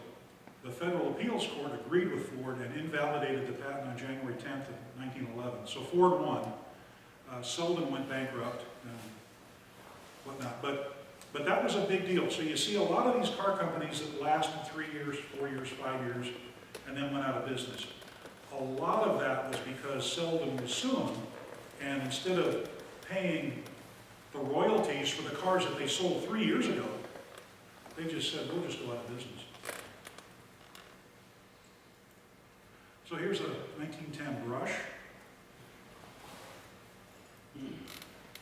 the Federal Appeals Court agreed with Ford and invalidated the patent on January 10th of 1911. So Ford won. Selden went bankrupt and whatnot. But that was a big deal. So you see a lot of these car companies that lasted 3 years, 4 years, 5 years, and then went out of business. A lot of that was because Selden was suing, and instead of paying the royalties for the cars that they sold 3 years ago, they just said, we'll just go out of business. So here's a 1910 Brush,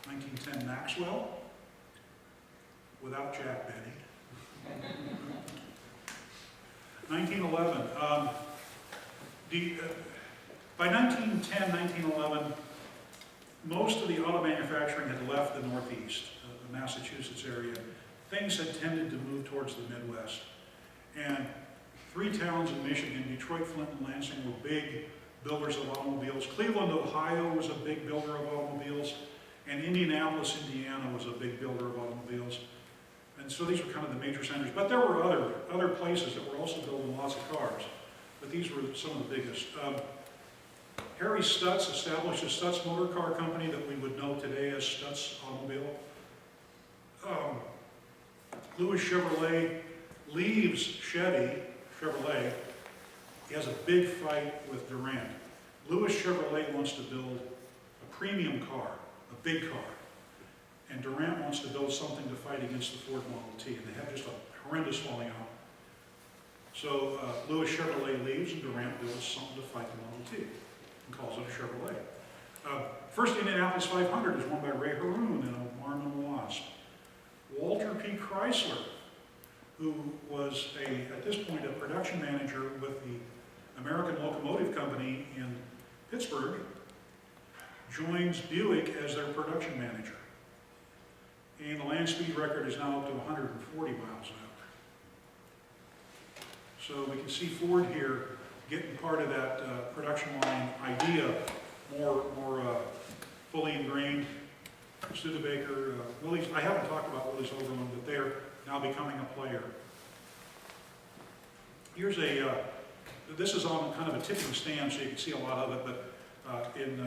1910 Maxwell, without Jack Benny. 1911. By 1910, 1911, most of the auto manufacturing had left the Northeast, the Massachusetts area. Things had tended to move towards the Midwest. And 3 towns in Michigan, Detroit, Flint, and Lansing, were big builders of automobiles. Cleveland, Ohio was a big builder of automobiles. And Indianapolis, Indiana was a big builder of automobiles. And so these were kind of the major centers. But there were other places that were also building lots of cars. But these were some of the biggest. Harry Stutz established a Stutz Motor Car Company that we would know today as Stutz Automobile. Louis Chevrolet leaves Chevrolet. He has a big fight with Durant. Louis Chevrolet wants to build a premium car, a big car. And Durant wants to build something to fight against the Ford Model T. And they have just a horrendous falling out. So Louis Chevrolet leaves and Durant builds something to fight the Model T and calls it a Chevrolet. First Indianapolis 500 is won by Ray Haroon in a Marymount Wasp. Walter P. Chrysler, who was at this point a production manager with the American Locomotive Company in Pittsburgh, joins Buick as their production manager. And the land speed record is now up to 140 miles an hour. So we can see Ford here getting part of that production line idea more fully ingrained. Studebaker, Willys, I haven't talked about Willys Overland, but they're now becoming a player. Here's this is on kind of a tipping stand, so you can see a lot of it, but in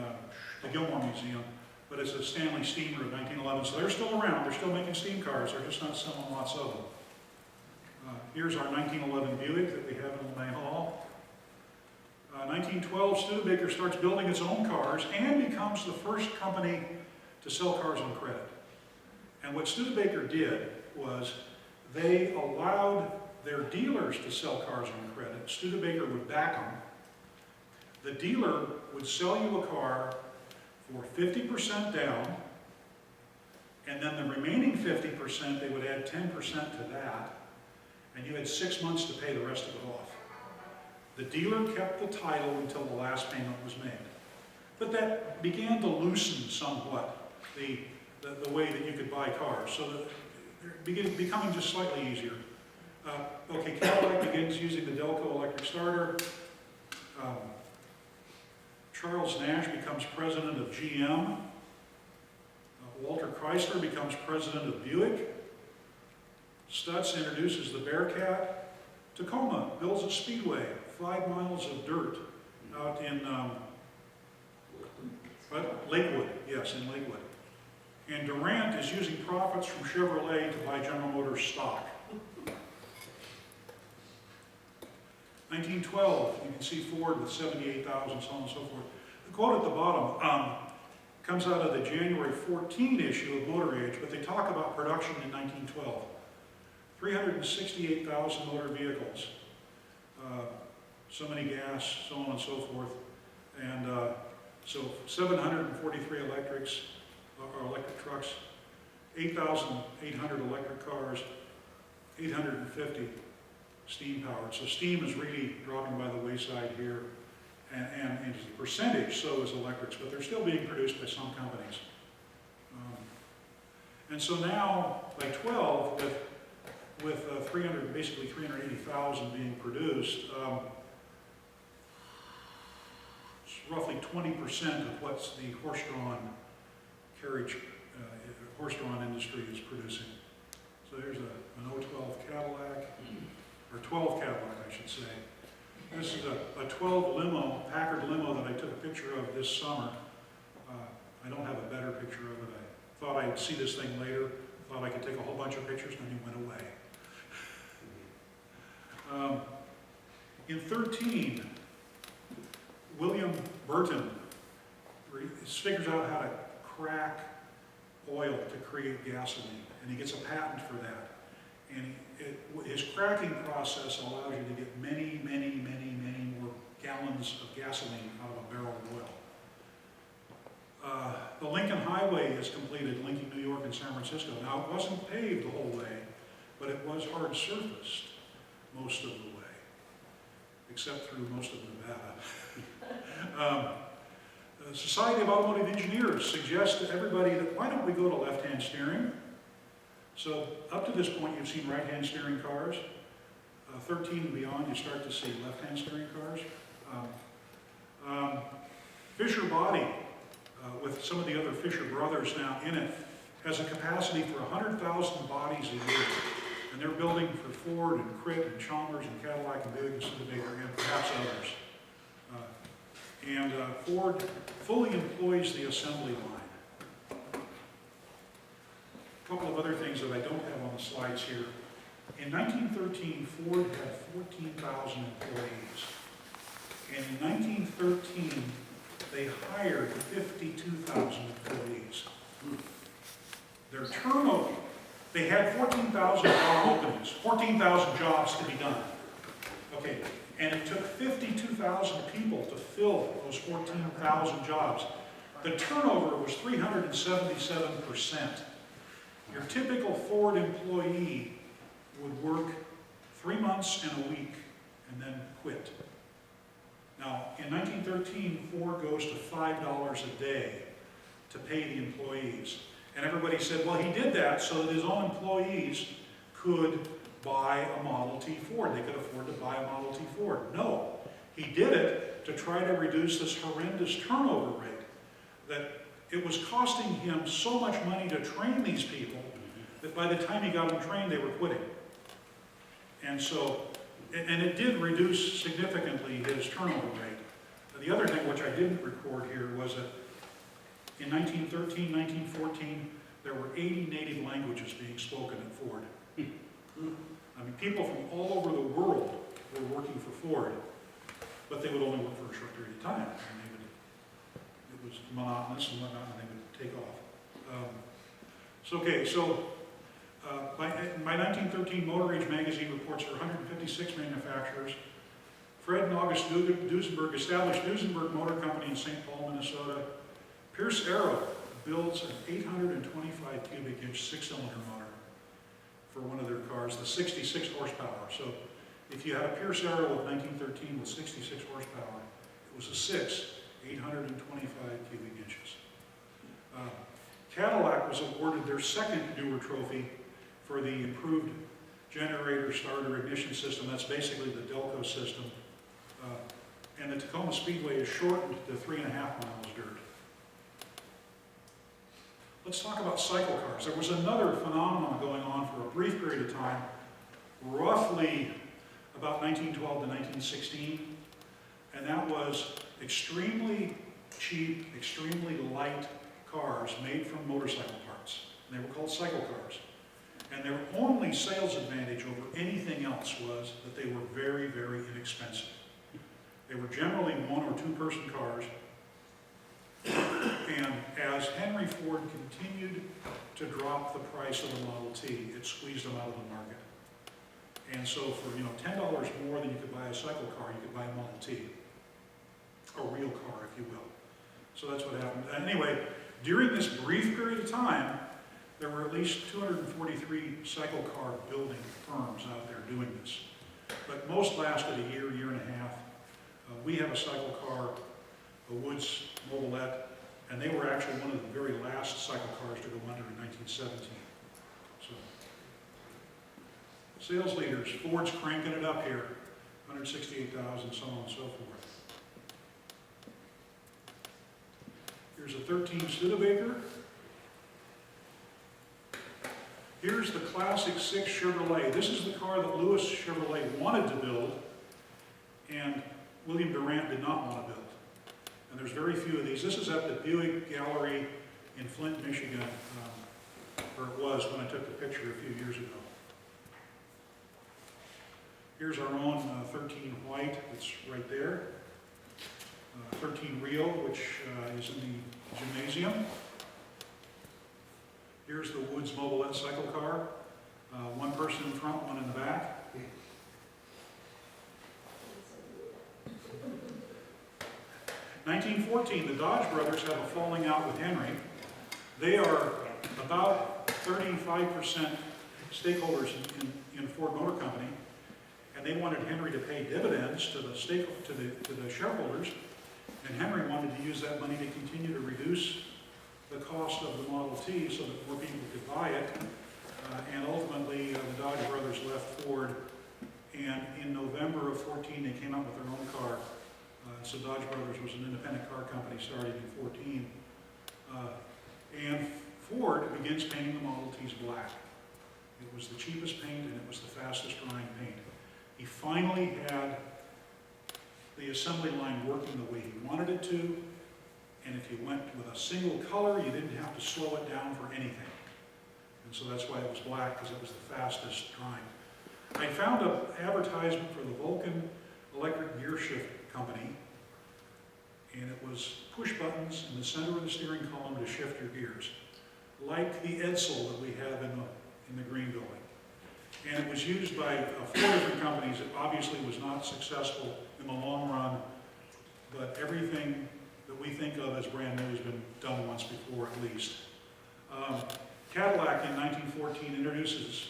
the Gilmore Museum. But it's a Stanley Steamer of 1911, so they're still around. They're still making steam cars. They're just not selling lots of them. Here's our 1911 Buick that we have in LeMay Hall. 1912, Studebaker starts building its own cars and becomes the first company to sell cars on credit. And what Studebaker did was they allowed their dealers to sell cars on credit. Studebaker would back them. The dealer would sell you a car for 50% down, and then the remaining 50%, they would add 10% to that, and you had 6 months to pay the rest of it off. The dealer kept the title until the last payment was made. But that began to loosen somewhat the way that you could buy cars, so that they're becoming just slightly easier. Okay, Cadillac begins using the Delco electric starter. Charles Nash becomes president of GM. Walter Chrysler becomes president of Buick. Stutz introduces the Bearcat. Tacoma builds a speedway, 5 miles of dirt out in Lakewood. Yes, in Lakewood. And Durant is using profits from Chevrolet to buy General Motors stock. 1912, you can see Ford with 78,000, so on and so forth. The quote at the bottom comes out of the January 14 issue of Motor Age, but they talk about production in 1912. 368,000 motor vehicles, so many gas, so on and so forth. And so 743 electrics, or electric trucks, 8,800 electric cars, 850 steam powered. So steam is really dropping by the wayside here, and as a percentage, so is electrics, but they're still being produced by some companies. And so now, by 12, with basically 380,000 being produced, roughly 20% of what the horse-drawn carriage, horse-drawn industry is producing. So there's an 012 Cadillac, or 12 Cadillac, I should say. This is a 12 limo, Packard limo that I took a picture of this summer. I don't have a better picture of it. I thought I'd see this thing later, thought I could take a whole bunch of pictures, and then he went away. In 13, William Burton figures out how to crack oil to create gasoline, and he gets a patent for that. And his cracking process allows you to get many, many, many, many more gallons of gasoline out of a barrel of oil. The Lincoln Highway is completed, linking New York and San Francisco. Now, it wasn't paved the whole way, but it was hard surfaced most of the way, except through most of Nevada. The Society of Automotive Engineers suggests to everybody that why don't we go to left-hand steering? So up to this point, you've seen right-hand steering cars. 13 and beyond, you start to see left-hand steering cars. Fisher Body, with some of the other Fisher brothers now in it, has a capacity for 100,000 bodies a year. And they're building for Ford and Crit and Chalmers and Cadillac and Buick and Studebaker and perhaps others. Ford fully employs the assembly line. A couple of other things that I don't have on the slides here. In 1913, Ford had 14,000 employees. And in 1913, they hired 52,000 employees. Their turnover, they had 14,000 job openings, 14,000 jobs to be done. Okay, and it took 52,000 people to fill those 14,000 jobs. The turnover was 377%. Your typical Ford employee would work 3 months and a week and then quit. Now, in 1913, Ford goes to $5 a day to pay the employees. And everybody said, well, he did that so that his own employees could buy a Model T Ford. They could afford to buy a Model T Ford. No, he did it to try to reduce this horrendous turnover rate. That it was costing him so much money to train these people that by the time he got them trained, they were quitting. And so, and it did reduce significantly his turnover rate. The other thing which I didn't record here was that in 1913, 1914, there were 80 native languages being spoken at Ford. I mean, people from all over the world were working for Ford, but they would only work for a short period of time. And it was monotonous and whatnot, and they would take off. By 1913, Motor Age magazine reports there were 156 manufacturers. Fred and August Duesenberg established Duesenberg Motor Company in St. Paul, Minnesota. Pierce Arrow builds an 825 cubic inch 6-cylinder motor for one of their cars, the 66 horsepower. So if you had a Pierce Arrow of 1913 with 66 horsepower, it was a 825 cubic inches. Cadillac was awarded their second Dewar Trophy for the improved generator starter ignition system. That's basically the Delco system. And the Tacoma Speedway is shortened to 3.5 miles dirt. Let's talk about cycle cars. There was another phenomenon going on for a brief period of time, roughly about 1912 to 1916, and that was extremely cheap, extremely light cars made from motorcycle parts. And they were called cycle cars. And their only sales advantage over anything else was that they were very, very inexpensive. They were generally 1- or 2-person cars. And as Henry Ford continued to drop the price of the Model T, it squeezed them out of the market. And so for $10 more than you could buy a cycle car, you could buy a Model T, a real car, if you will. So that's what happened. And anyway, during this brief period of time, there were at least 243 cycle car building firms out there doing this. But most lasted a year, year and a half. We have a cycle car, a Woods Mobilette, and they were actually one of the very last cycle cars to go under in 1917. So, sales leaders, Ford's cranking it up here, 168,000, so on and so forth. Here's a 13 Studebaker. Here's the classic 6 Chevrolet. This is the car that Lewis Chevrolet wanted to build, and William Durant did not want to build. And there's very few of these. This is at the Buick Gallery in Flint, Michigan, where it was when I took the picture a few years ago. Here's our own 13 White, it's right there. 13 Rio, which is in the gymnasium. Here's the Woods Mobilette cycle car. One person in front, one in the back. In 1914, the Dodge brothers have a falling out with Henry. They are about 35% stakeholders in Ford Motor Company, and they wanted Henry to pay dividends to the shareholders, and Henry wanted to use that money to continue to reduce the cost of the Model T so that more people could buy it. And ultimately, the Dodge brothers left Ford, and in November of 14, they came out with their own car. So Dodge Brothers was an independent car company started in 14. And Ford begins painting the Model Ts black. It was the cheapest paint and it was the fastest drying paint. He finally had the assembly line working the way he wanted it to, and if you went with a single color, you didn't have to slow it down for anything. And so that's why it was black, because it was the fastest drying. I found an advertisement for the Vulcan electric gear shift company, and it was push buttons in the center of the steering column to shift your gears, like the Edsel that we have in the green building. And it was used by 4 different companies. It obviously was not successful in the long run, but everything that we think of as brand new has been done once before at least. Cadillac in 1914 introduces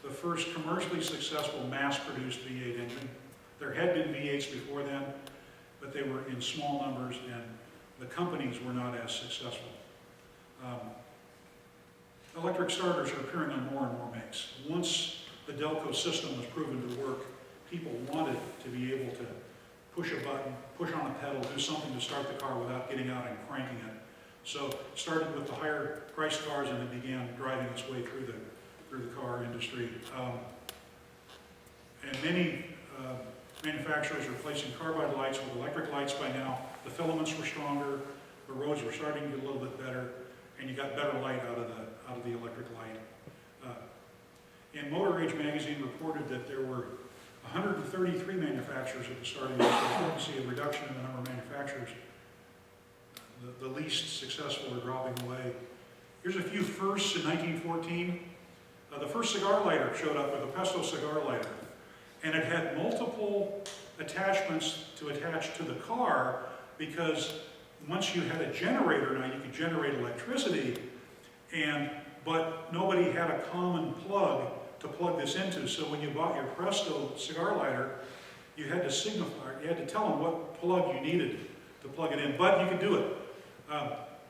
the first commercially successful mass-produced V8 engine. There had been V8s before then, but they were in small numbers and the companies were not as successful. Electric starters are appearing on more and more makes. Once the Delco system was proven to work, people wanted to be able to push a button, push on a pedal, do something to start the car without getting out and cranking it. So it started with the higher priced cars and it began driving its way through the car industry. And many manufacturers are replacing carbide lights with electric lights by now. The filaments were stronger, the roads were starting to get a little bit better, and you got better light out of the electric light. And Motor Age magazine reported that there were 133 manufacturers at the start of the year, so you can see a reduction in the number of manufacturers. The least successful are dropping away. Here's a few firsts in 1914. The first cigar lighter showed up with a Pesto cigar lighter, and it had multiple attachments to attach to the car because once you had a generator, now you could generate electricity, but nobody had a common plug to plug this into. So when you bought your Presto cigar lighter, you had to signify, you had to tell them what plug you needed to plug it in, but you could do it.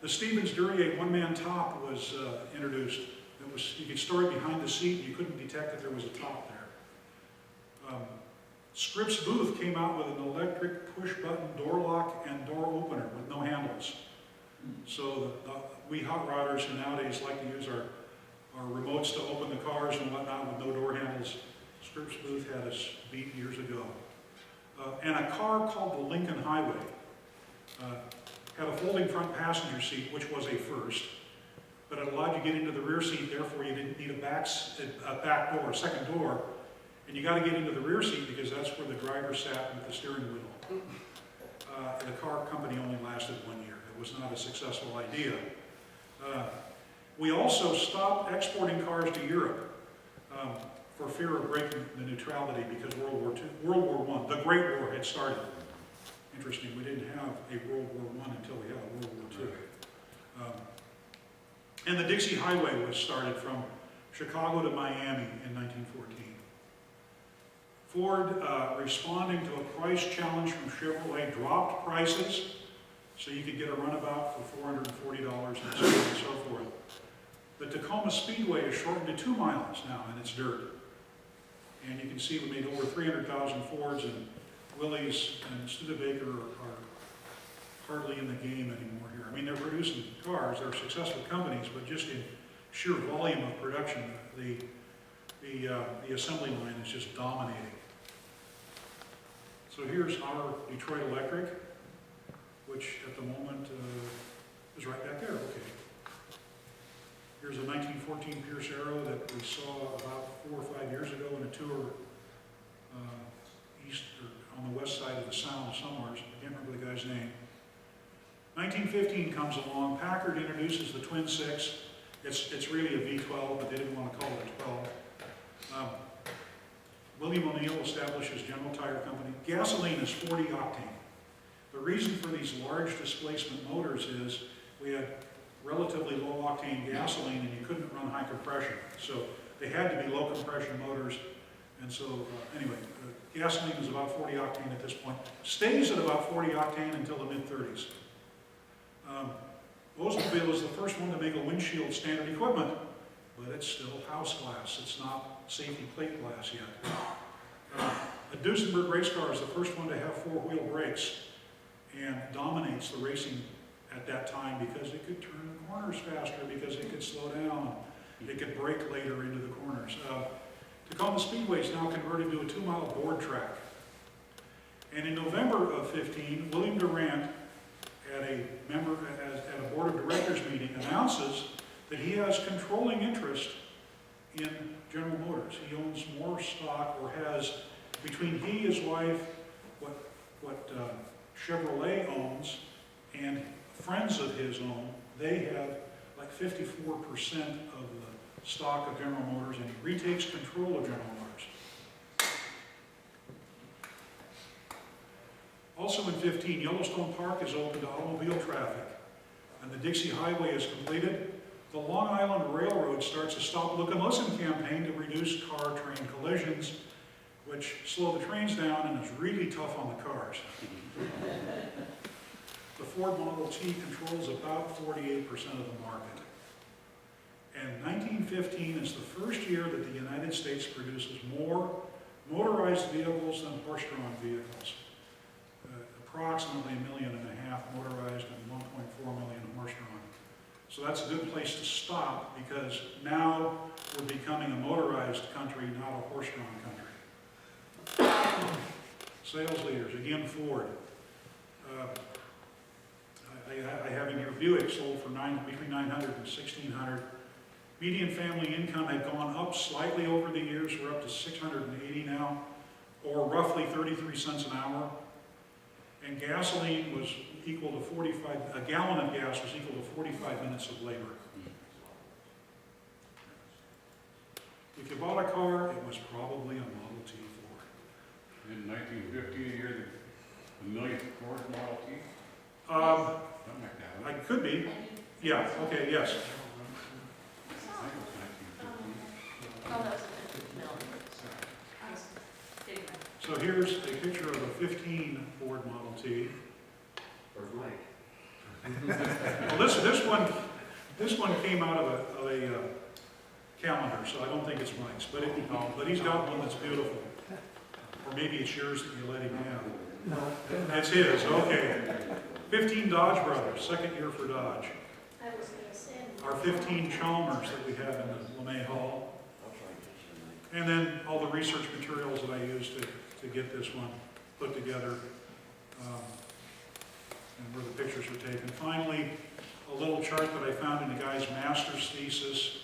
The Stevens Duryea one-man top was introduced. You could store it behind the seat, and you couldn't detect that there was a top there. Scripps Booth came out with an electric push-button door lock and door opener with no handles. So we hot rodders who nowadays like to use our remotes to open the cars and whatnot with no door handles, Scripps Booth had us beat years ago. And a car called the Lincoln Highway had a folding front passenger seat, which was a first, but it allowed you to get into the rear seat, therefore you didn't need a back door, a second door, and you got to get into the rear seat because that's where the driver sat with the steering wheel. The car company only lasted 1 year. It was not a successful idea. We also stopped exporting cars to Europe for fear of breaking the neutrality because World War I, the Great War had started. Interesting, we didn't have a World War I until we had a World War II. And the Dixie Highway was started from Chicago to Miami in 1914. Ford, responding to a price challenge from Chevrolet, dropped prices so you could get a runabout for $440 and so on and so forth. The Tacoma Speedway is shortened to 2 miles now, and it's dirt. And you can see we made over 300,000 Fords, and Willys and Studebaker are hardly in the game anymore here. I mean, they're producing cars, they're successful companies, but just in sheer volume of production, the assembly line is just dominating. So here's our Detroit Electric, which at the moment is right back there. Okay. Here's a 1914 Pierce Arrow that we saw about 4 or 5 years ago in a tour east or on the west side of the Sound somewhere. I can't remember the guy's name. 1915 comes along. Packard introduces the Twin Six. It's really a V12, but they didn't want to call it a 12. William O'Neill establishes General Tire Company. Gasoline is 40 octane. The reason for these large displacement motors is we had relatively low octane gasoline and you couldn't run high compression. So they had to be low compression motors. And so anyway, gasoline is about 40 octane at this point. Stays at about 40 octane until the mid-30s. Oldsmobile is the first one to make a windshield standard equipment, but it's still house glass. It's not safety plate glass yet. A Duesenberg race car is the first one to have four-wheel brakes and dominates the racing at that time because it could turn the corners faster, because it could slow down, it could brake later into the corners. Tacoma Speedway is now converted to a 2-mile board track. And in November of 15, William Durant, at a board of directors meeting, announces that he has controlling interest in General Motors. He owns more stock, or has, between he, his wife, what Chevrolet owns, and friends of his own, they have like 54% of the stock of General Motors, and he retakes control of General Motors. Also in 15, Yellowstone Park is open to automobile traffic, and the Dixie Highway is completed. The Long Island Railroad starts a Stop, Look, and Listen campaign to reduce car-train collisions, which slow the trains down and is really tough on the cars. The Ford Model T controls about 48% of the market. And 1915 is the first year that the United States produces more motorized vehicles than horse-drawn vehicles. Approximately 1.5 million motorized and 1.4 million horse-drawn. So that's a good place to stop, because now we're becoming a motorized country, not a horse-drawn country. Sales leaders, again Ford. I have in here Buick sold for between 900 and 1,600. Median family income had gone up slightly over the years. We're up to 680 now, or roughly 33 cents an hour. And gasoline was equal to a gallon of gas was equal to 45 minutes of labor. If you bought a car, it was probably a Model T Ford. In 1950, a year, the millionth Ford Model T? Something like that. I could be. Yeah, okay, yes. I think it was 1950. Oh, that was a So here's a picture of a 15 Ford Model T. Or Mike. Well, this one came out of a calendar, so I don't think it's Mike's, but he's got one that's beautiful. Or maybe it's yours that you let him have. No. That's his, okay. 15 Dodge Brothers, second year for Dodge. I was going to say. Our 15 Chalmers that we have in the LeMay Hall. And then all the research materials that I used to get this one put together, and where the pictures were taken. Finally, a little chart that I found in the guy's master's thesis,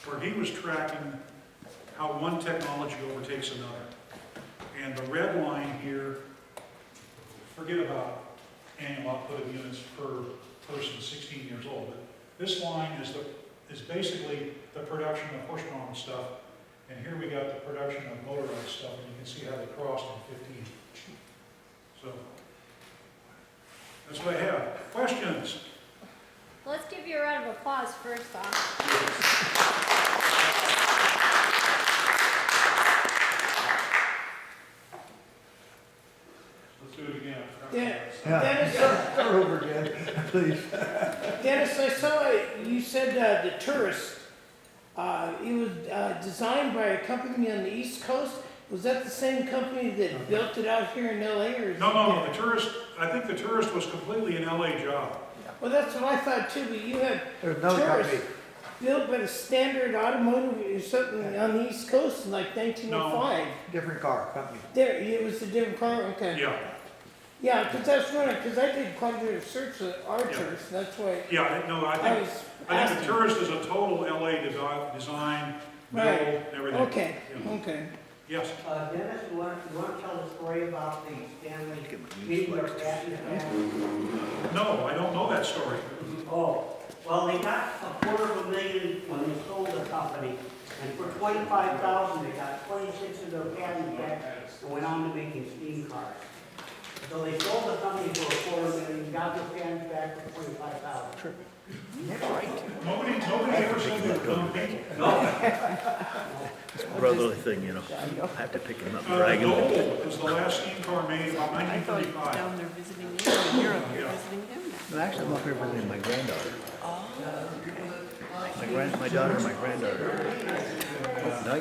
where he was tracking how one technology overtakes another. And the red line here, forget about annual output of units per person 16 years old, but this line is basically the production of horse-drawn stuff. And here we got the production of motorized stuff, and you can see how they crossed in 15. So, that's what I have. Questions? Let's give you a round of applause first off. Let's do it again. Dennis, Start over again, please. Dennis, I saw you said the tourist. It was designed by a company on the East Coast. Was that the same company that built it out here in LA or? is No, it the tourist, I think the tourist was completely an LA job. Well, that's what I thought too, but you had There's another tourists company. built by the Standard Automotive or something on the East Coast in like 1905. Different car company. There, it was a different car, okay. Yeah, Yeah, because that's right, because I did quite a bit of research on our Yeah. tourists, that's why yeah, no, I I think was the asking. tourist is a total LA design, build, Right. everything. Okay, Yeah. okay. Yes, Dennis, you want to tell the story about the Stanley Get my meeting news or fixed. patent? no, I don't know that story. Oh, well, they got $250,000 when they sold the company, and for $25,000, they got 26 of their patents back and went on to making steam cars. So they sold the company for $250,000, got their patents back for $25,000. Nobody ever sold that company. It's a brotherly thing, you know. I have to pick him up and drag him. Noble was the last steam car made about I thought he was 1935. down there visiting you, in Europe, you're Yeah. visiting him now. No, actually, I'm up here visiting my granddaughter. Oh, My daughter and my granddaughter. Now